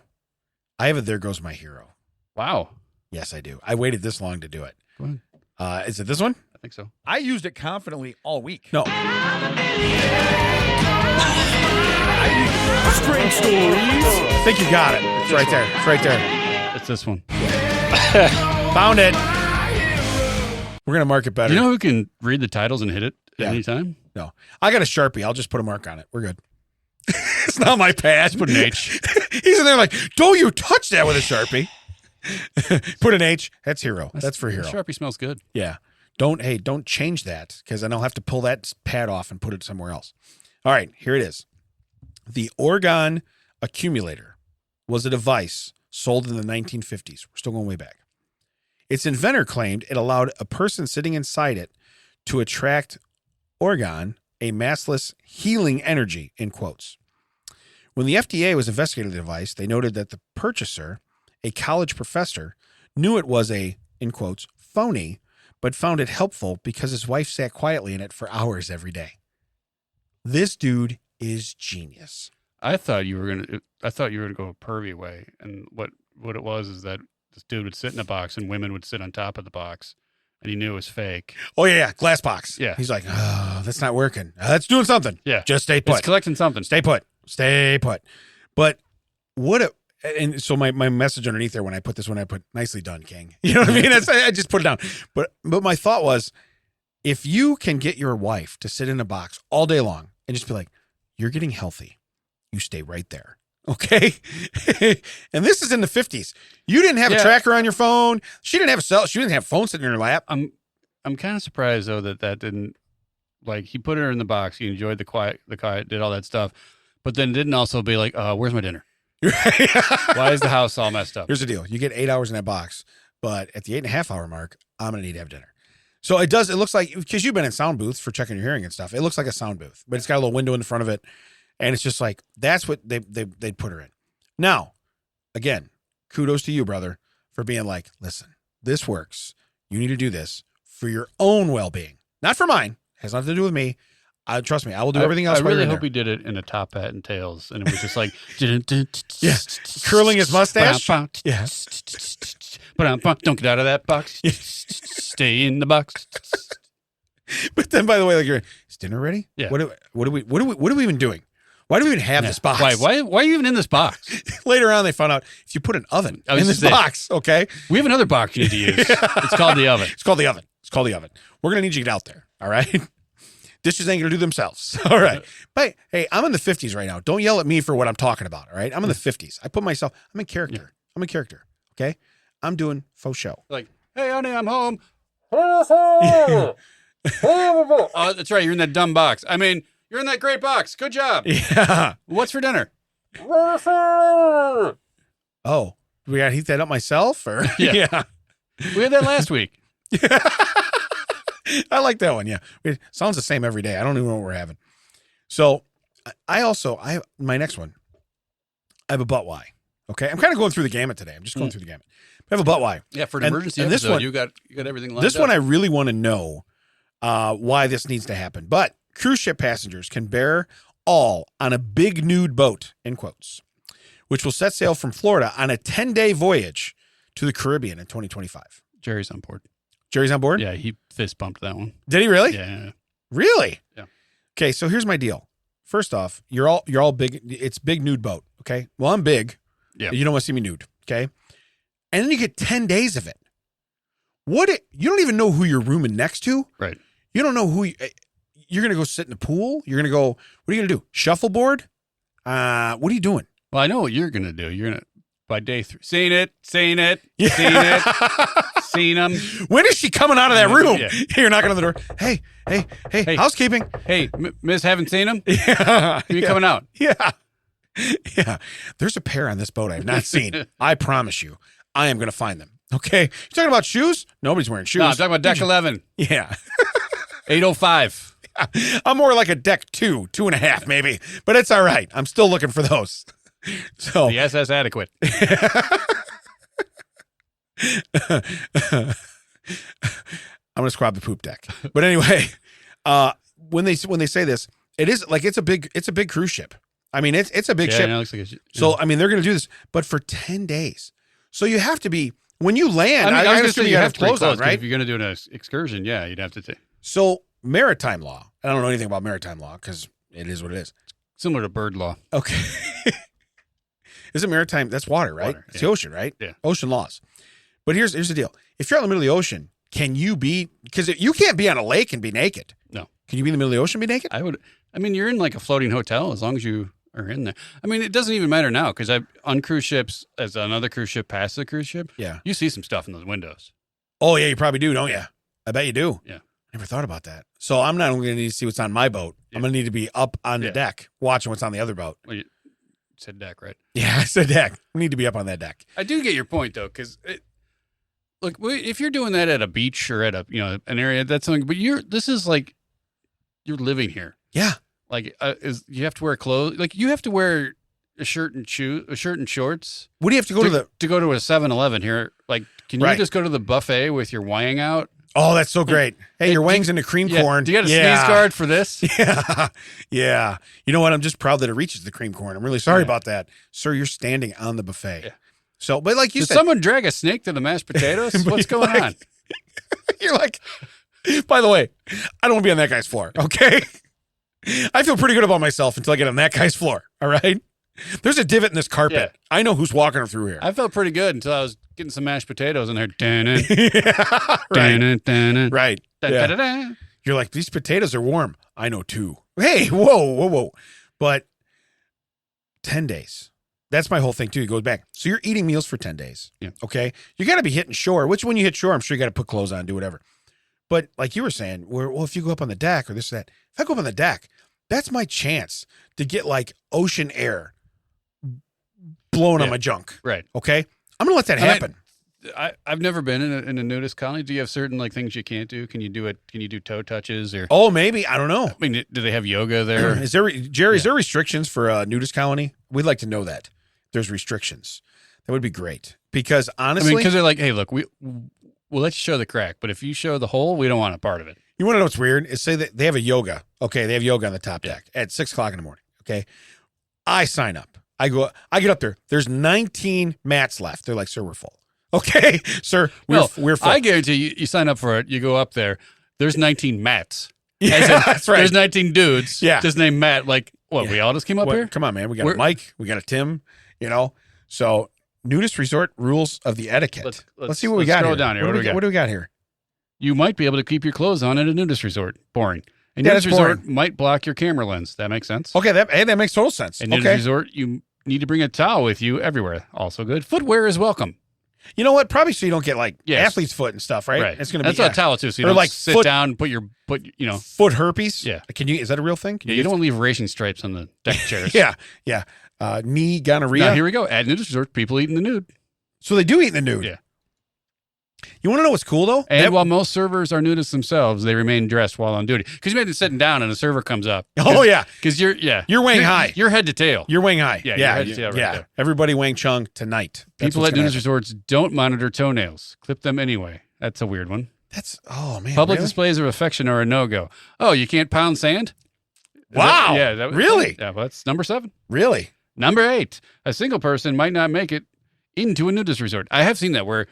I have a There Goes My Hero. Wow. Yes, I do. I waited this long to do it. Go ahead. Is it this one? I think so. I used it confidently all week. No. Spring stories. I think you got it. It's right there. It's right there. It's this one. Found it. We're going to mark it better. You know who can read the titles and hit it at any time? No. I got a Sharpie. I'll just put a mark on it. We're good. It's not my pad. Put an H. He's in there like, don't you touch that with a Sharpie. Put an H. That's Hero. That's for Hero. Sharpie smells good. Yeah. Don't change that because then I'll have to pull that pad off and put it somewhere else. All right, here it is. The Orgon accumulator was a device sold in the 1950s. We're still going way back. Its inventor claimed it allowed a person sitting inside it to attract orgon, a massless healing energy, in quotes. When the FDA was investigating the device, they noted that the purchaser, a college professor, knew it was a, in quotes, phony, but found it helpful because his wife sat quietly in it for hours every day. This dude is genius. I thought you were gonna go a pervy way, and what it was is that this dude would sit in a box and women would sit on top of the box, and he knew it was fake. Oh yeah, glass box. Yeah, he's like, oh, that's not working. That's doing something. Yeah, just stay put. It's collecting something. Stay put. But and so my message underneath there when I put this one, I put nicely done, King. You know what I mean? I just put it down. But my thought was, if you can get your wife to sit in a box all day long and just be like, you're getting healthy, you stay right there. Okay. And this is in the 50s. You didn't have a tracker on your phone. She didn't have a phone sitting in her lap. I'm kind of surprised though that didn't like he put her in the box. He enjoyed the quiet, did all that stuff, but then didn't also be like, where's my dinner? Why is the house all messed up? Here's the deal. You get 8 hours in that box, but at the 8.5 hour mark, I'm going to need to have dinner. So it looks like, because you've been in sound booths for checking your hearing and stuff, it looks like a sound booth, but it's got a little window in the front of it. And it's just like, that's what they'd put her in. Now, again, kudos to you, brother, for being like, listen, this works. You need to do this for your own well-being, not for mine. It has nothing to do with me. Trust me, I will do everything else. I really hope he did it in a top hat and tails, and it was just like, yeah, curling his mustache. Yeah. Don't get out of that box. Stay in the box. But then, by the way, like, is dinner ready? Yeah. What are we even doing? Why do we even have this box? Why are you even in this box? Later on, they found out if you put an oven in this box, okay? We have another box you need to use. It's called the oven. It's called the oven. We're going to need you to get out there, all right? Dishes ain't going to do themselves, all right? But, hey, I'm in the 50s right now. Don't yell at me for what I'm talking about, all right? I'm in the 50s. I'm in character. Yeah. I'm in character, okay? I'm doing faux show. Like, hey, honey, I'm home. Oh, that's right. You're in that dumb box. I mean, you're in that great box. Good job. Yeah. What's for dinner? Oh, we got to heat that up myself? Or yeah. We had that last week. I like that one. Yeah. It sounds the same every day. I don't even know what we're having. So my next one, I have a butt why. Okay. I'm kind of going through the gamut today. I'm just going through the gamut. I have a butt why. Yeah. For an emergency episode, this one, you got everything lined up. This one, I really want to know why this needs to happen. But cruise ship passengers can bear all on a big nude boat, in quotes, which will set sail from Florida on a 10-day voyage to the Caribbean in 2025. Jerry's on board. Jerry's on board? Yeah, he fist bumped that one. Did he really? Yeah. Really? Yeah. Okay, so here's my deal. First off, you're all big. It's big nude boat, okay? Well, I'm big. Yeah. You don't want to see me nude, okay? And then you get 10 days of it. You don't even know who you're rooming next to. Right. You don't know who you're going to go sit in the pool. You're going to go, what are you going to do? Shuffleboard? What are you doing? Well, I know what you're going to do. You're going to, by day 3, seen it, seen them. When is she coming out of that room? Yeah. You're knocking on the door. Hey, housekeeping. Hey, Miss, haven't seen him? Yeah. You coming out? Yeah. Yeah. There's a pair on this boat I have not seen. I promise you. I am going to find them. Okay. You talking about shoes? Nobody's wearing shoes. No, I'm talking about deck 11. Yeah. 805. I'm more like a deck 2.5 maybe, but it's all right. I'm still looking for those. So the SS Adequate. I'm going to squab the poop deck. But anyway, when they say this, it is like it's a big cruise ship. I mean, it's a big ship. It looks like So I mean, they're going to do this, but for 10 days. So you have to be when you land. I was assume you have to clothes on, right? If you're going to do an excursion, yeah, you'd have to take. So maritime law. I don't know anything about maritime law because it is what it is. Similar to bird law. Okay. Is it maritime? That's water, right? Water, it's the ocean, right? Yeah. Ocean laws. But here's the deal. If you're out in the middle of the ocean, can you be, because you can't be on a lake and be naked. No. Can you be in the middle of the ocean and be naked? I mean, you're in like a floating hotel as long as you are in there. I mean, it doesn't even matter now because on cruise ships, as another cruise ship passes the cruise ship, yeah, you see some stuff in those windows. Oh, yeah, you probably do, don't you? I bet you do. Yeah. Never thought about that. So I'm not only going to need to see what's on my boat. Yeah. I'm going to need to be up on the deck watching what's on the other boat. Well, you said deck, right? Yeah, I said deck. We need to be up on that deck. I do get your point, though, because look, if you're doing that at a beach or at an area, that's something. But this is like you're living here. Yeah. Like, you have to wear clothes. Like, you have to wear a shirt and shorts. What do you have to go to go to a 7-Eleven here? Like, can you just go to the buffet with your wang out? Oh, that's so great. Hey, your wang's into cream corn. Do you got a sneeze guard for this? Yeah. Yeah. You know what? I'm just proud that it reaches the cream corn. I'm really sorry about that. Sir, you're standing on the buffet. Yeah. So, but like you said. Did someone drag a snake to the mashed potatoes? What's going on? You're like, by the way, I don't want to be on that guy's floor, okay? I feel pretty good about myself until I get on that guy's floor, all right? There's a divot in this carpet. Yeah. I know who's walking through here. I felt pretty good until I was getting some mashed potatoes in there. Right. Yeah. You're like, these potatoes are warm. I know too. Hey, whoa. But 10 days. That's my whole thing too. It goes back. So you're eating meals for 10 days. Yeah. Okay. You got to be hitting shore, which when you hit shore, I'm sure you got to put clothes on, do whatever. But like you were saying, well, if you go up on the deck or this or that, if I go up on the deck, that's my chance to get like ocean air blowing on my junk. Right. Okay. I'm gonna let that happen. I've never been in a nudist colony. Do you have certain like things you can't do? Can you do it? Can you do toe touches or? Oh, maybe. I don't know. I mean, do they have yoga there? Is there, Jerry? Is there restrictions for a nudist colony? We'd like to know that. There's restrictions. That would be great because honestly, because they're like, hey, look, we'll let you show the crack, but if you show the hole, we don't want a part of it. You want to know what's weird? Is say that they have a yoga. Okay, they have yoga on the top deck at 6:00 in the morning. Okay, I sign up. I get up there. There's 19 mats left. They're like, sir, we're full. Okay, sir, we're full. I guarantee you sign up for it. You go up there. There's 19 mats. Yeah, that's right. There's 19 dudes. Yeah, just named Matt. Like, what? We all just came up here. Come on, man. We got a Mike. We got a Tim. You know, so nudist resort rules of the etiquette. Let's see what we got. Scroll here. down here. What do we got here? You might be able to keep your clothes on at a nudist resort. Boring. A nudist resort might block your camera lens. That makes sense. Okay, that makes total sense. A nudist resort, you need to bring a towel with you everywhere. Also good. Footwear is welcome. You know what? Probably so you don't get like athlete's foot and stuff, right? Right. It's gonna be that's a towel too. So you don't like sit down and put foot herpes. Yeah. Is that a real thing? You don't want to leave racing stripes on the deck chairs. Yeah. Knee gonorrhea. Now here we go. At nudist resort, people eating the nude. So they do eat in the nude. Yeah. You want to know what's cool though? And while most servers are nudists themselves, they remain dressed while on duty. Because you may be sitting down and a server comes up. Oh yeah. Because you're weighing high. You're head to tail. You're weighing high. Yeah. You're head to tail right there. Everybody weighing chung tonight. People at nudist resorts don't monitor toenails. Clip them anyway. That's a weird one. Public displays of affection are a no-go. Oh, you can't pound sand? Wow. Really? Yeah, well, that's number 7. Really? Number 8. A single person might not make it into a nudist resort. I have seen that where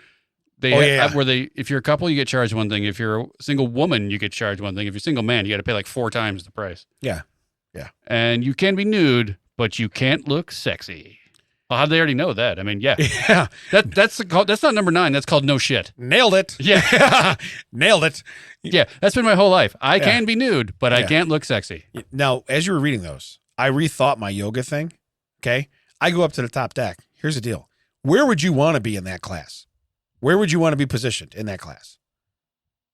if you're a couple, you get charged one thing. If you're a single woman, you get charged one thing. If you're a single man, you got to pay like 4 times the price. Yeah. And you can be nude, but you can't look sexy. Well, how'd they already know that? I mean, yeah. That's not number 9. That's called no shit. Nailed it. Yeah. Nailed it. Yeah. That's been my whole life. I can be nude, but I can't look sexy. Now, as you were reading those, I rethought my yoga thing. Okay. I go up to the top deck. Here's the deal. Where would you want to be in that class? Where would you want to be positioned in that class?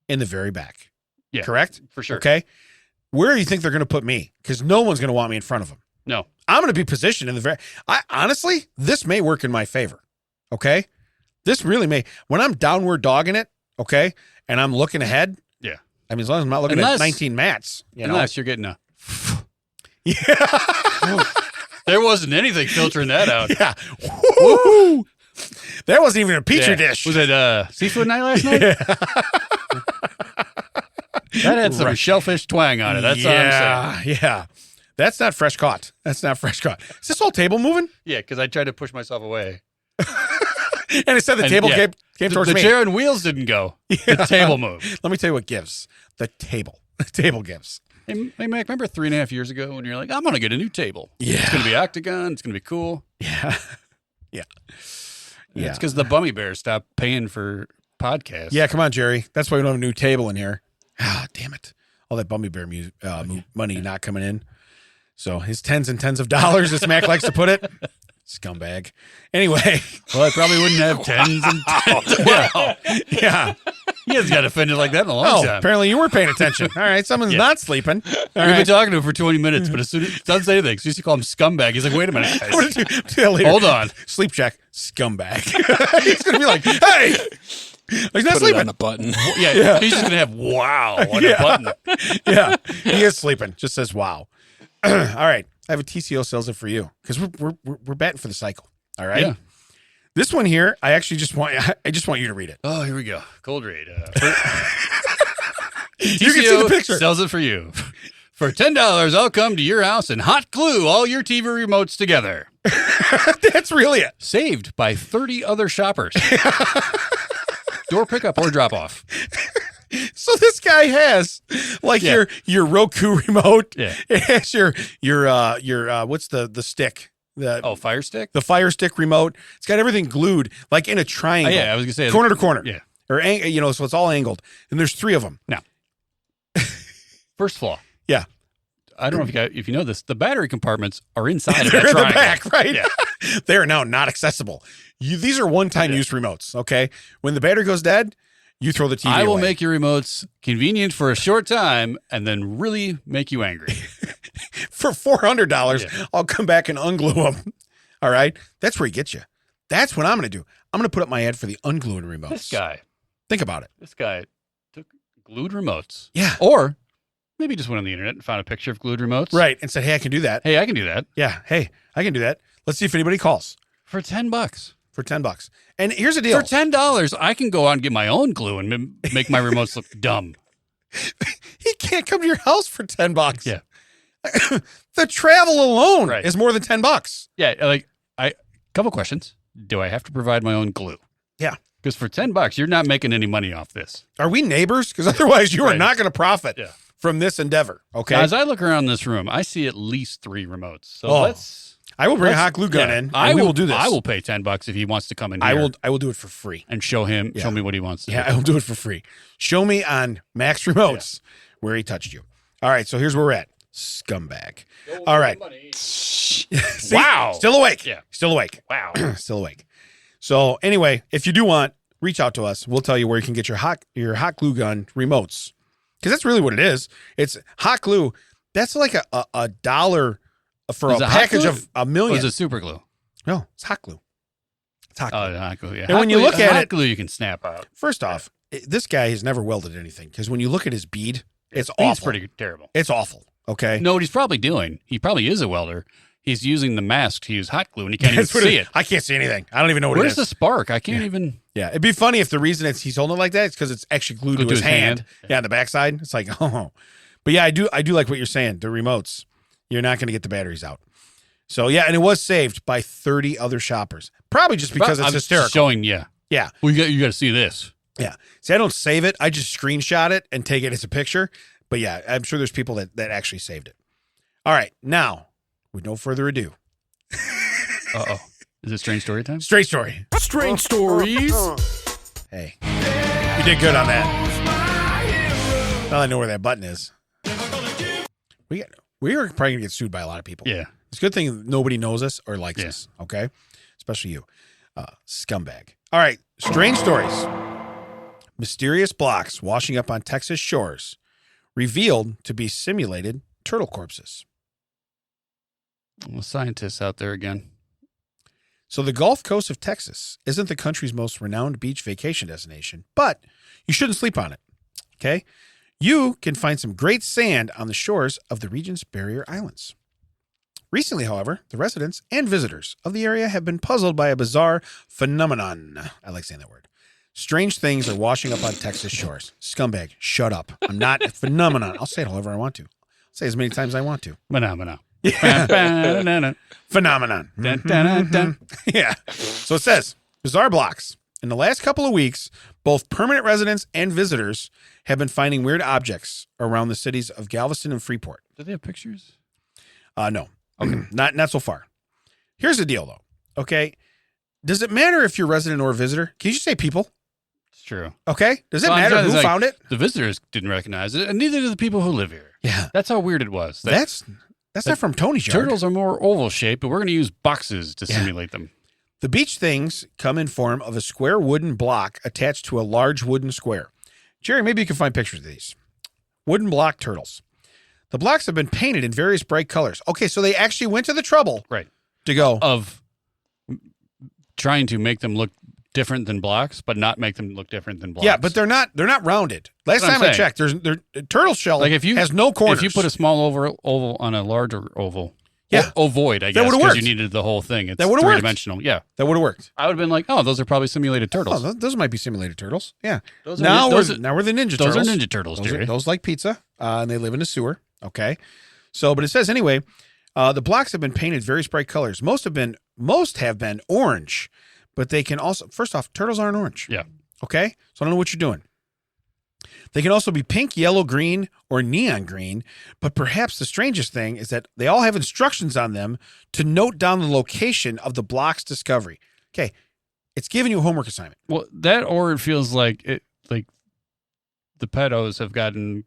In the very back. Yeah. Correct? For sure. Okay. Where do you think they're going to put me? Because no one's going to want me in front of them. No. I'm going to be positioned in the very... honestly, this may work in my favor. Okay? This really may. When I'm downward dogging it, okay, and I'm looking ahead... Yeah. I mean, as long as I'm not looking at 19 mats. Unless you're getting a... Yeah. There wasn't anything filtering that out. Yeah. Woo-hoo. That wasn't even a petri dish. Was it seafood night last night? Yeah. That had some shellfish twang on it. That's all I'm saying. Yeah. That's not fresh caught. Is this whole table moving? Yeah, because I tried to push myself away. And it said the table came towards me. The chair and wheels didn't go. The table moved. Let me tell you what gives. The table. The table gives. Hey, Mac, remember 3.5 years ago when you're like, I'm going to get a new table. Yeah. It's going to be octagon. It's going to be cool. Yeah. Yeah. It's because the Bummy Bears stopped paying for podcasts. Yeah, come on, Jerry. That's why we don't have a new table in here. Ah, damn it. All that Bummy Bear money not coming in. So his tens and tens of dollars, as Mac likes to put it. Scumbag. Anyway. Well, I probably wouldn't have tens and tens. Yeah. He hasn't got offended like that in a long time. Apparently you weren't paying attention. All right, someone's not sleeping. We've been talking to him for 20 minutes, but as soon as he doesn't say anything, so you used to call him scumbag. He's like, wait a minute, guys. Hold on. Sleep check. Scumbag. He's going to be like, hey. He's not sleeping. On a button. Yeah. He's just going to have wow on a button. Yeah. He is sleeping. Just says wow. All right. I have a TCO sales it for you because we're batting for the cycle. All right. Yeah. This one here, I just want you to read it. Oh, here we go. Cold read. You can see the picture. Sells it for you. For $10, I'll come to your house and hot glue all your TV remotes together. That's really it. Saved by 30 other shoppers. Door pickup or drop off. So this guy has like your Roku remote. Yeah. It has your what's the stick? Fire stick? The Fire Stick remote. It's got everything glued like in a triangle. Yeah, I was gonna say corner to corner. Yeah. Or so it's all angled. And there's 3 of them. Now. First flaw. Yeah. I don't know if you know this. The battery compartments are inside of They're that in triangle. the back, right? Yeah. They are now not accessible. These are one-time use remotes, okay? When the battery goes dead, You throw the TV I will away. make your remotes convenient for a short time and then really make you angry. For $400, Yeah. I'll come back and unglue them. All right? That's where he gets you. That's what I'm going to do. I'm going to put up my ad for the ungluing remotes. This guy took glued remotes. Yeah. Or maybe just went on the internet and found a picture of glued remotes. Right. And said, hey, I can do that. Hey, I can do that. Yeah. Hey, I can do that. Let's see if anybody calls. For $10. For $10. And here's the deal. For $10, I can go out and get my own glue and make my remotes look dumb. He can't come to your house for $10. Yeah. The travel alone Right. is more than $10. Yeah, couple questions. Do I have to provide my own glue? Yeah. Because for $10, you're not making any money off this. Are we neighbors? Because otherwise you are Right. not going to profit Yeah. from this endeavor. Okay. Now, as I look around this room, I see at least 3 remotes. So Oh, let's. I will bring a let's- hot glue gun yeah, in. And we will do this. I will pay $10 if he wants to come in here. I will do it for free. and show me what he wants to Yeah, do. I will do it for free. Show me on Max Remotes where he touched you. All right, so here's where we're at. Scumbag. All right. See? Wow. Still awake. Yeah. Still awake. Wow. Still awake. So anyway, if you do want, reach out to us. We'll tell you where you can get your hot glue gun remotes. Because that's really what it is. It's hot glue. That's like a dollar for Is a it hot package glue? of a Or million. is it super glue? No, it's hot glue. It's hot glue. Oh, hot glue. Yeah. And Hot when you glue- look at hot it- glue, you can snap out. First off, this guy has never welded anything because when you look at his bead, it's It's awful. pretty terrible. It's awful. Okay. No, what he's probably doing, he probably is a welder. He's using the mask to use hot glue, and he can't even That's what see it. I can't see anything. I don't even know what Where's it the is. spark? I can't even. Yeah, it'd be funny if the reason he's holding it like that is because it's actually glued to his hand. Yeah, on the backside. It's like, oh. But yeah, I do like what you're saying. The remotes, you're not going to get the batteries out. So yeah, and it was saved by 30 other shoppers. Probably just because it's I'm hysterical. Showing, yeah. Yeah. Well, you got to see this. Yeah. See, I don't save it. I just screenshot it and take it as a picture. But yeah, I'm sure there's people that actually saved it. All right. Now, with no further ado. Uh-oh. Is it strange story time? Straight story. Strange stories. Hey. You did good on that. Now I know where that button is. We are probably going to get sued by a lot of people. Yeah. It's a good thing nobody knows us or likes Yeah. us, okay? Especially you. Scumbag. All right, strange stories. Mysterious blocks washing up on Texas shores revealed to be simulated turtle corpses. Well, scientists out there again. So the Gulf Coast of Texas isn't the country's most renowned beach vacation destination, but you shouldn't sleep on it, okay? You can find some great sand on the shores of the region's barrier islands. Recently, however, the residents and visitors of the area have been puzzled by a bizarre phenomenon. I like saying that word. Strange things are washing up on Texas shores. Scumbag, shut up. I'm not a phenomenon. I'll say it however I want to. I'll say it as many times as I want to. Phenomena. Phenomenon. Yeah. So it says, bizarre blocks. In the last couple of weeks, both permanent residents and visitors have been finding weird objects around the cities of Galveston and Freeport. Do they have pictures? No. Okay. Not so far. Here's the deal, though. Okay. Does it matter if you're resident or a visitor? Can you just say people? It's true. Okay. Does it Well, I'm matter trying to who say, found it? The visitors didn't recognize it, and neither do the people who live here. Yeah. That's how weird it was. That's not from Tony's yard. Turtles are more oval shaped, but we're going to use boxes to simulate them. The beach things come in form of a square wooden block attached to a large wooden square. Jerry, maybe you can find pictures of these. Wooden block turtles. The blocks have been painted in various bright colors. Okay, so they actually went to the trouble to go. Of trying to make them look different than blocks, but not make them look different than blocks. Yeah, but they're not rounded. Last That's what time I'm I saying. checked, their turtle shell Like if you has no corners. If you put a small oval on a larger oval, Yeah. ovoid, I That guess, would've because worked. you needed the whole thing. It's That would've worked. three-dimensional. Yeah. that would have worked. I would have been like, oh, those are probably simulated turtles. Oh, those might be simulated turtles. Yeah. Those Now are, we're those, are, now we're the ninja those turtles. are Ninja Turtles, Those, Jerry. those like pizza, and they live in a sewer. Okay. So, but it says anyway, the blocks have been painted various bright colors. Most have been orange, but they can also, first off, turtles aren't orange. Yeah. Okay. So I don't know what you're doing. They can also be pink, yellow, green, or neon green. But perhaps the strangest thing is that they all have instructions on them to note down the location of the block's discovery. Okay. It's giving you a homework assignment. Well, that or it feels like the pedos have gotten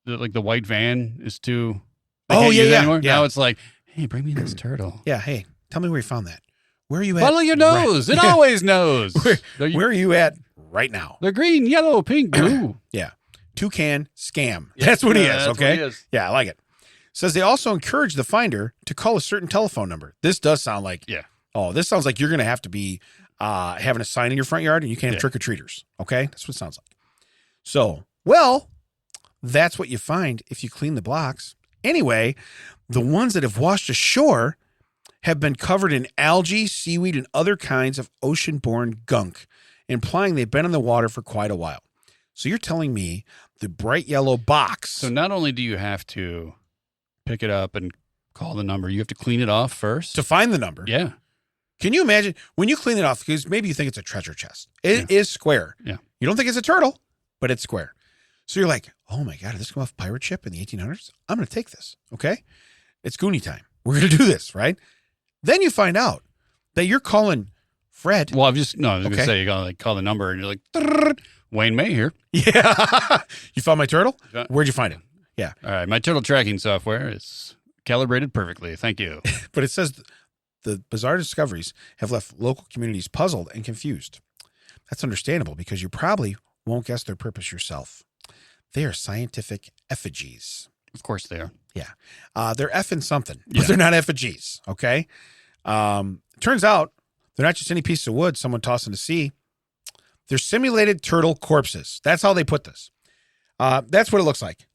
the white van is too. They can't use it anymore. Yeah. Now it's like, hey, bring me this turtle. Yeah. Hey, tell me where you found that. Where are you at? Follow your nose. It always knows. Where are you at right now. The green, yellow, pink, blue. Yeah. Toucan scam. That's what he is, that's okay? what he is. Yeah, I like it. Says they also encourage the finder to call a certain telephone number. This does sound like, this sounds like you're going to have to be having a sign in your front yard and you can't have trick-or-treaters, okay? That's what it sounds like. So, well, that's what you find if you clean the blocks. Anyway, the ones that have washed ashore have been covered in algae, seaweed, and other kinds of ocean-borne gunk, implying they've been in the water for quite a while. So you're telling me the bright yellow box. So not only do you have to pick it up and call the number, you have to clean it off first. To find the number. Yeah. Can you imagine when you clean it off? Because maybe you think it's a treasure chest. It is square. Yeah. You don't think it's a turtle, but it's square. So you're like, oh my God, did this come off a pirate ship in the 1800s? I'm going to take this. Okay. It's Goonie time. We're going to do this, right? Then you find out that you're calling Fred. Well, I was going to say, you got to like call the number and you're like, Wayne May here. Yeah. You found my turtle? Where'd you find it? Yeah. All right. My turtle tracking software is calibrated perfectly. Thank you. But it says the bizarre discoveries have left local communities puzzled and confused. That's understandable because you probably won't guess their purpose yourself. They are scientific effigies. Of course they are. Yeah. They're effing something, but they're not effigies. Okay. Turns out they're not just any piece of wood someone tossed in the sea. They're simulated turtle corpses. That's how they put this. That's what it looks like.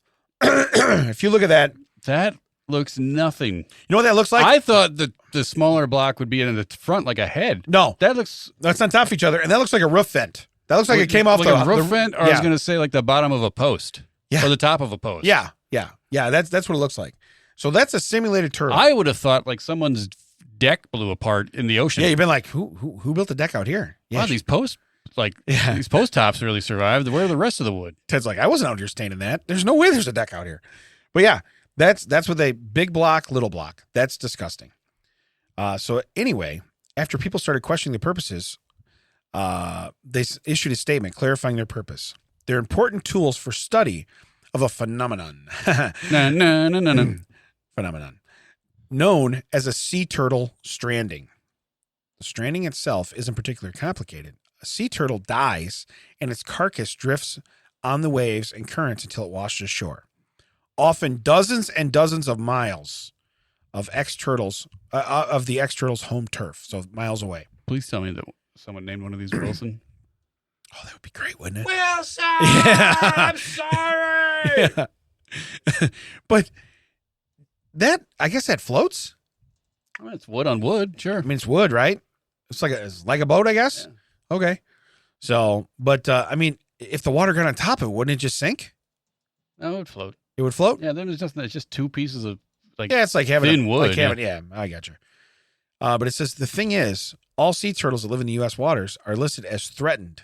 If you look at that. That looks nothing. You know what that looks like? I thought the smaller block would be in the front like a head. No. That's on top of each other, and that looks like a roof vent. That looks like it came off like a roof vent, or I was going to say like the bottom of a post. Yeah. Or the top of a post. Yeah. That's what it looks like. So that's a simulated turtle. I would have thought like someone's deck blew apart in the ocean. Yeah, you've been like, who built the deck out here? Yeah, wow, these post tops really survived. Where are the rest of the wood? Ted's like, I wasn't out here staining that. There's no way there's a deck out here. But yeah, that's what they big block, little block. That's disgusting. So anyway, after people started questioning the purposes, they issued a statement clarifying their purpose. They're important tools for study of a phenomenon. Phenomenon known as a sea turtle stranding. The stranding itself isn't particularly complicated. A sea turtle dies and its carcass drifts on the waves and currents until it washes ashore. Often dozens and dozens of miles of the ex-turtle's home turf, so miles away. Please tell me that someone named one of these Wilson. Oh, that would be great, wouldn't it? Wilson! Yeah. I'm sorry! Yeah. But that, I guess that floats. Well, it's wood on wood, sure. I mean, it's wood, right? It's like a boat, I guess. Yeah. Okay. So, but I mean, if the water got on top of it, wouldn't it just sink? No, it would float. It would float? Yeah, then it's just two pieces of it's like having thin wood. Yeah, I got you. But it says the thing is, all sea turtles that live in the U.S. waters are listed as threatened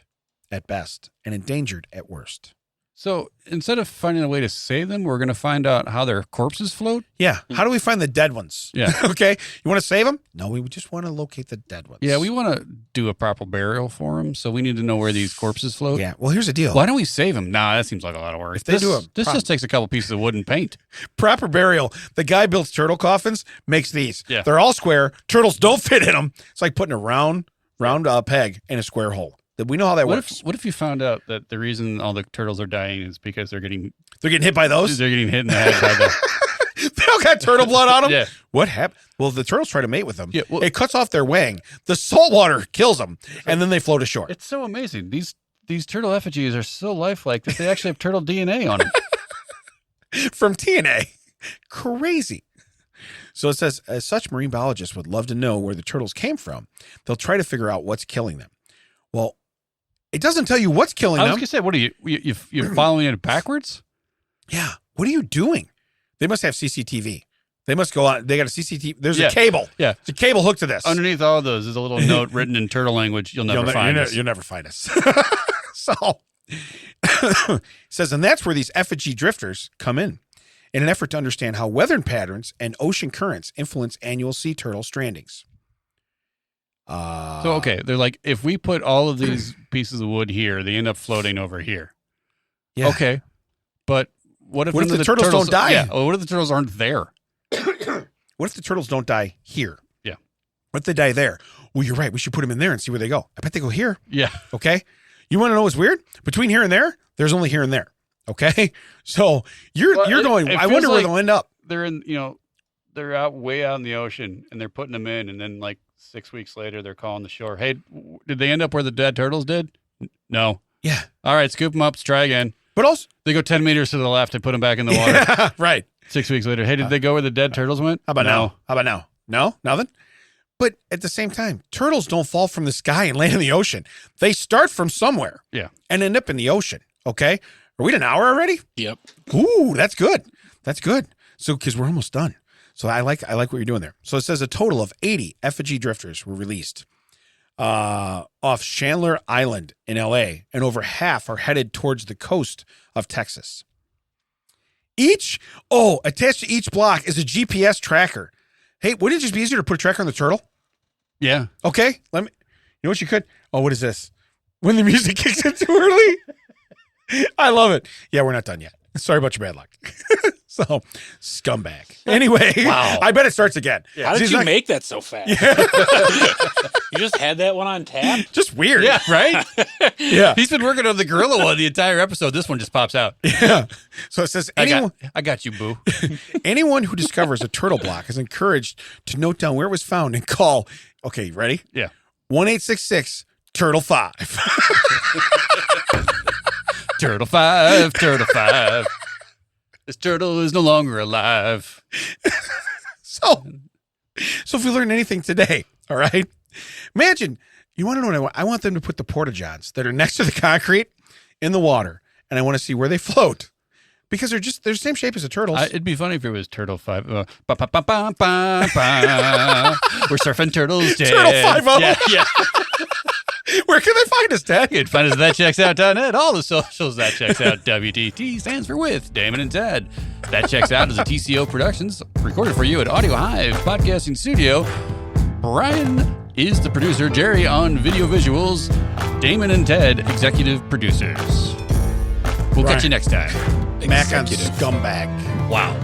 at best and endangered at worst. So instead of finding a way to save them, we're going to find out how their corpses float? Yeah. How do we find the dead ones? Yeah. Okay. You want to save them? No, we just want to locate the dead ones. Yeah, we want to do a proper burial for them, so we need to know where these corpses float. Yeah. Well, here's the deal. Why don't we save them? Nah, that seems like a lot of work. If they this just takes a couple pieces of wood and paint. Proper burial. The guy builds turtle coffins, makes these. Yeah. They're all square. Turtles don't fit in them. It's like putting a round peg in a square hole. We know how that works. What if you found out that the reason all the turtles are dying is because they're getting hit by those? They're getting hit in the head by the... They all got turtle blood on them? Yeah. What happened? Well, the turtles try to mate with them. Yeah, well, it cuts off their wing. The salt water kills them, and then they float ashore. It's so amazing. These turtle effigies are so lifelike that they actually have turtle DNA on them. From TNA. Crazy. So it says, as such, marine biologists would love to know where the turtles came from. They'll try to figure out what's killing them. Well, it doesn't tell you what's killing them. I was going to say, what are you're following it backwards? Yeah. What are you doing? They must have CCTV. They must go on. They got a CCTV. There's a cable. Yeah. There's a cable hooked to this. Underneath all of those is a little note written in turtle language. You'll never find us. You'll never find us. So it says, and that's where these effigy drifters come in an effort to understand how weather patterns and ocean currents influence annual sea turtle strandings. So, okay, they're like, if we put all of these pieces of wood here, they end up floating over here. Yeah. Okay, but what if the turtles don't die? Yeah, well, what if the turtles aren't there? What if the turtles don't die here? Yeah. What if they die there? Well, you're right. We should put them in there and see where they go. I bet they go here. Yeah. Okay. You want to know what's weird? Between here and there, there's only here and there. Okay, so you're going. I wonder where they'll end up. They're in, they're out way out in the ocean, and they're putting them in, and then like 6 weeks later, they're calling the shore. Hey, did they end up where the dead turtles did? No. Yeah. All right, scoop them up. Let's try again. But also, they go 10 meters to the left and put them back in the water. Yeah, right. 6 weeks later, hey, did they go where the dead turtles went? How about now? How about now? No, nothing. But at the same time, turtles don't fall from the sky and land in the ocean. They start from somewhere. Yeah. And end up in the ocean. Okay. Are we at an hour already? Yep. Ooh, that's good. That's good. So, because we're almost done. So I like what you're doing there. So it says a total of 80 effigy drifters were released off Chandler Island in LA, and over half are headed towards the coast of Texas. Attached to each block is a GPS tracker. Hey, wouldn't it just be easier to put a tracker on the turtle? Yeah. Okay. You know what you could? Oh, what is this? When the music kicks in too early? I love it. Yeah, we're not done yet. Sorry about your bad luck. So, scumbag. Anyway, wow. I bet it starts again. Yeah. How did you make that so fast? Yeah. You just had that one on tap? Just weird. Yeah, right? Yeah. He's been working on the gorilla one the entire episode. This one just pops out. Yeah. So it says, I got you, boo. Anyone who discovers a turtle block is encouraged to note down where it was found and call, okay, ready? Yeah. 1-866-TURTLE-5. Turtle 5, Turtle 5. This turtle is no longer alive. So if we learn anything today, all right, imagine, you want to know what I want? I want them to put the porta-johns that are next to the concrete in the water, and I want to see where they float. Because they're the same shape as the turtles. It'd be funny if it was Turtle 5. We're surfing turtles. Dad. Turtle 5-0. Yeah. Where can they find us, Dad? You can find us at thatchecksout.net. All the socials, That Checks Out. WTT stands for with Damon and Ted. That Checks Out is a TCO Productions, recorded for you at Audio Hive Podcasting Studio. Brian is the producer. Jerry on video visuals. Damon and Ted, executive producers. We'll catch you next time. Mac on scumbag. Wow.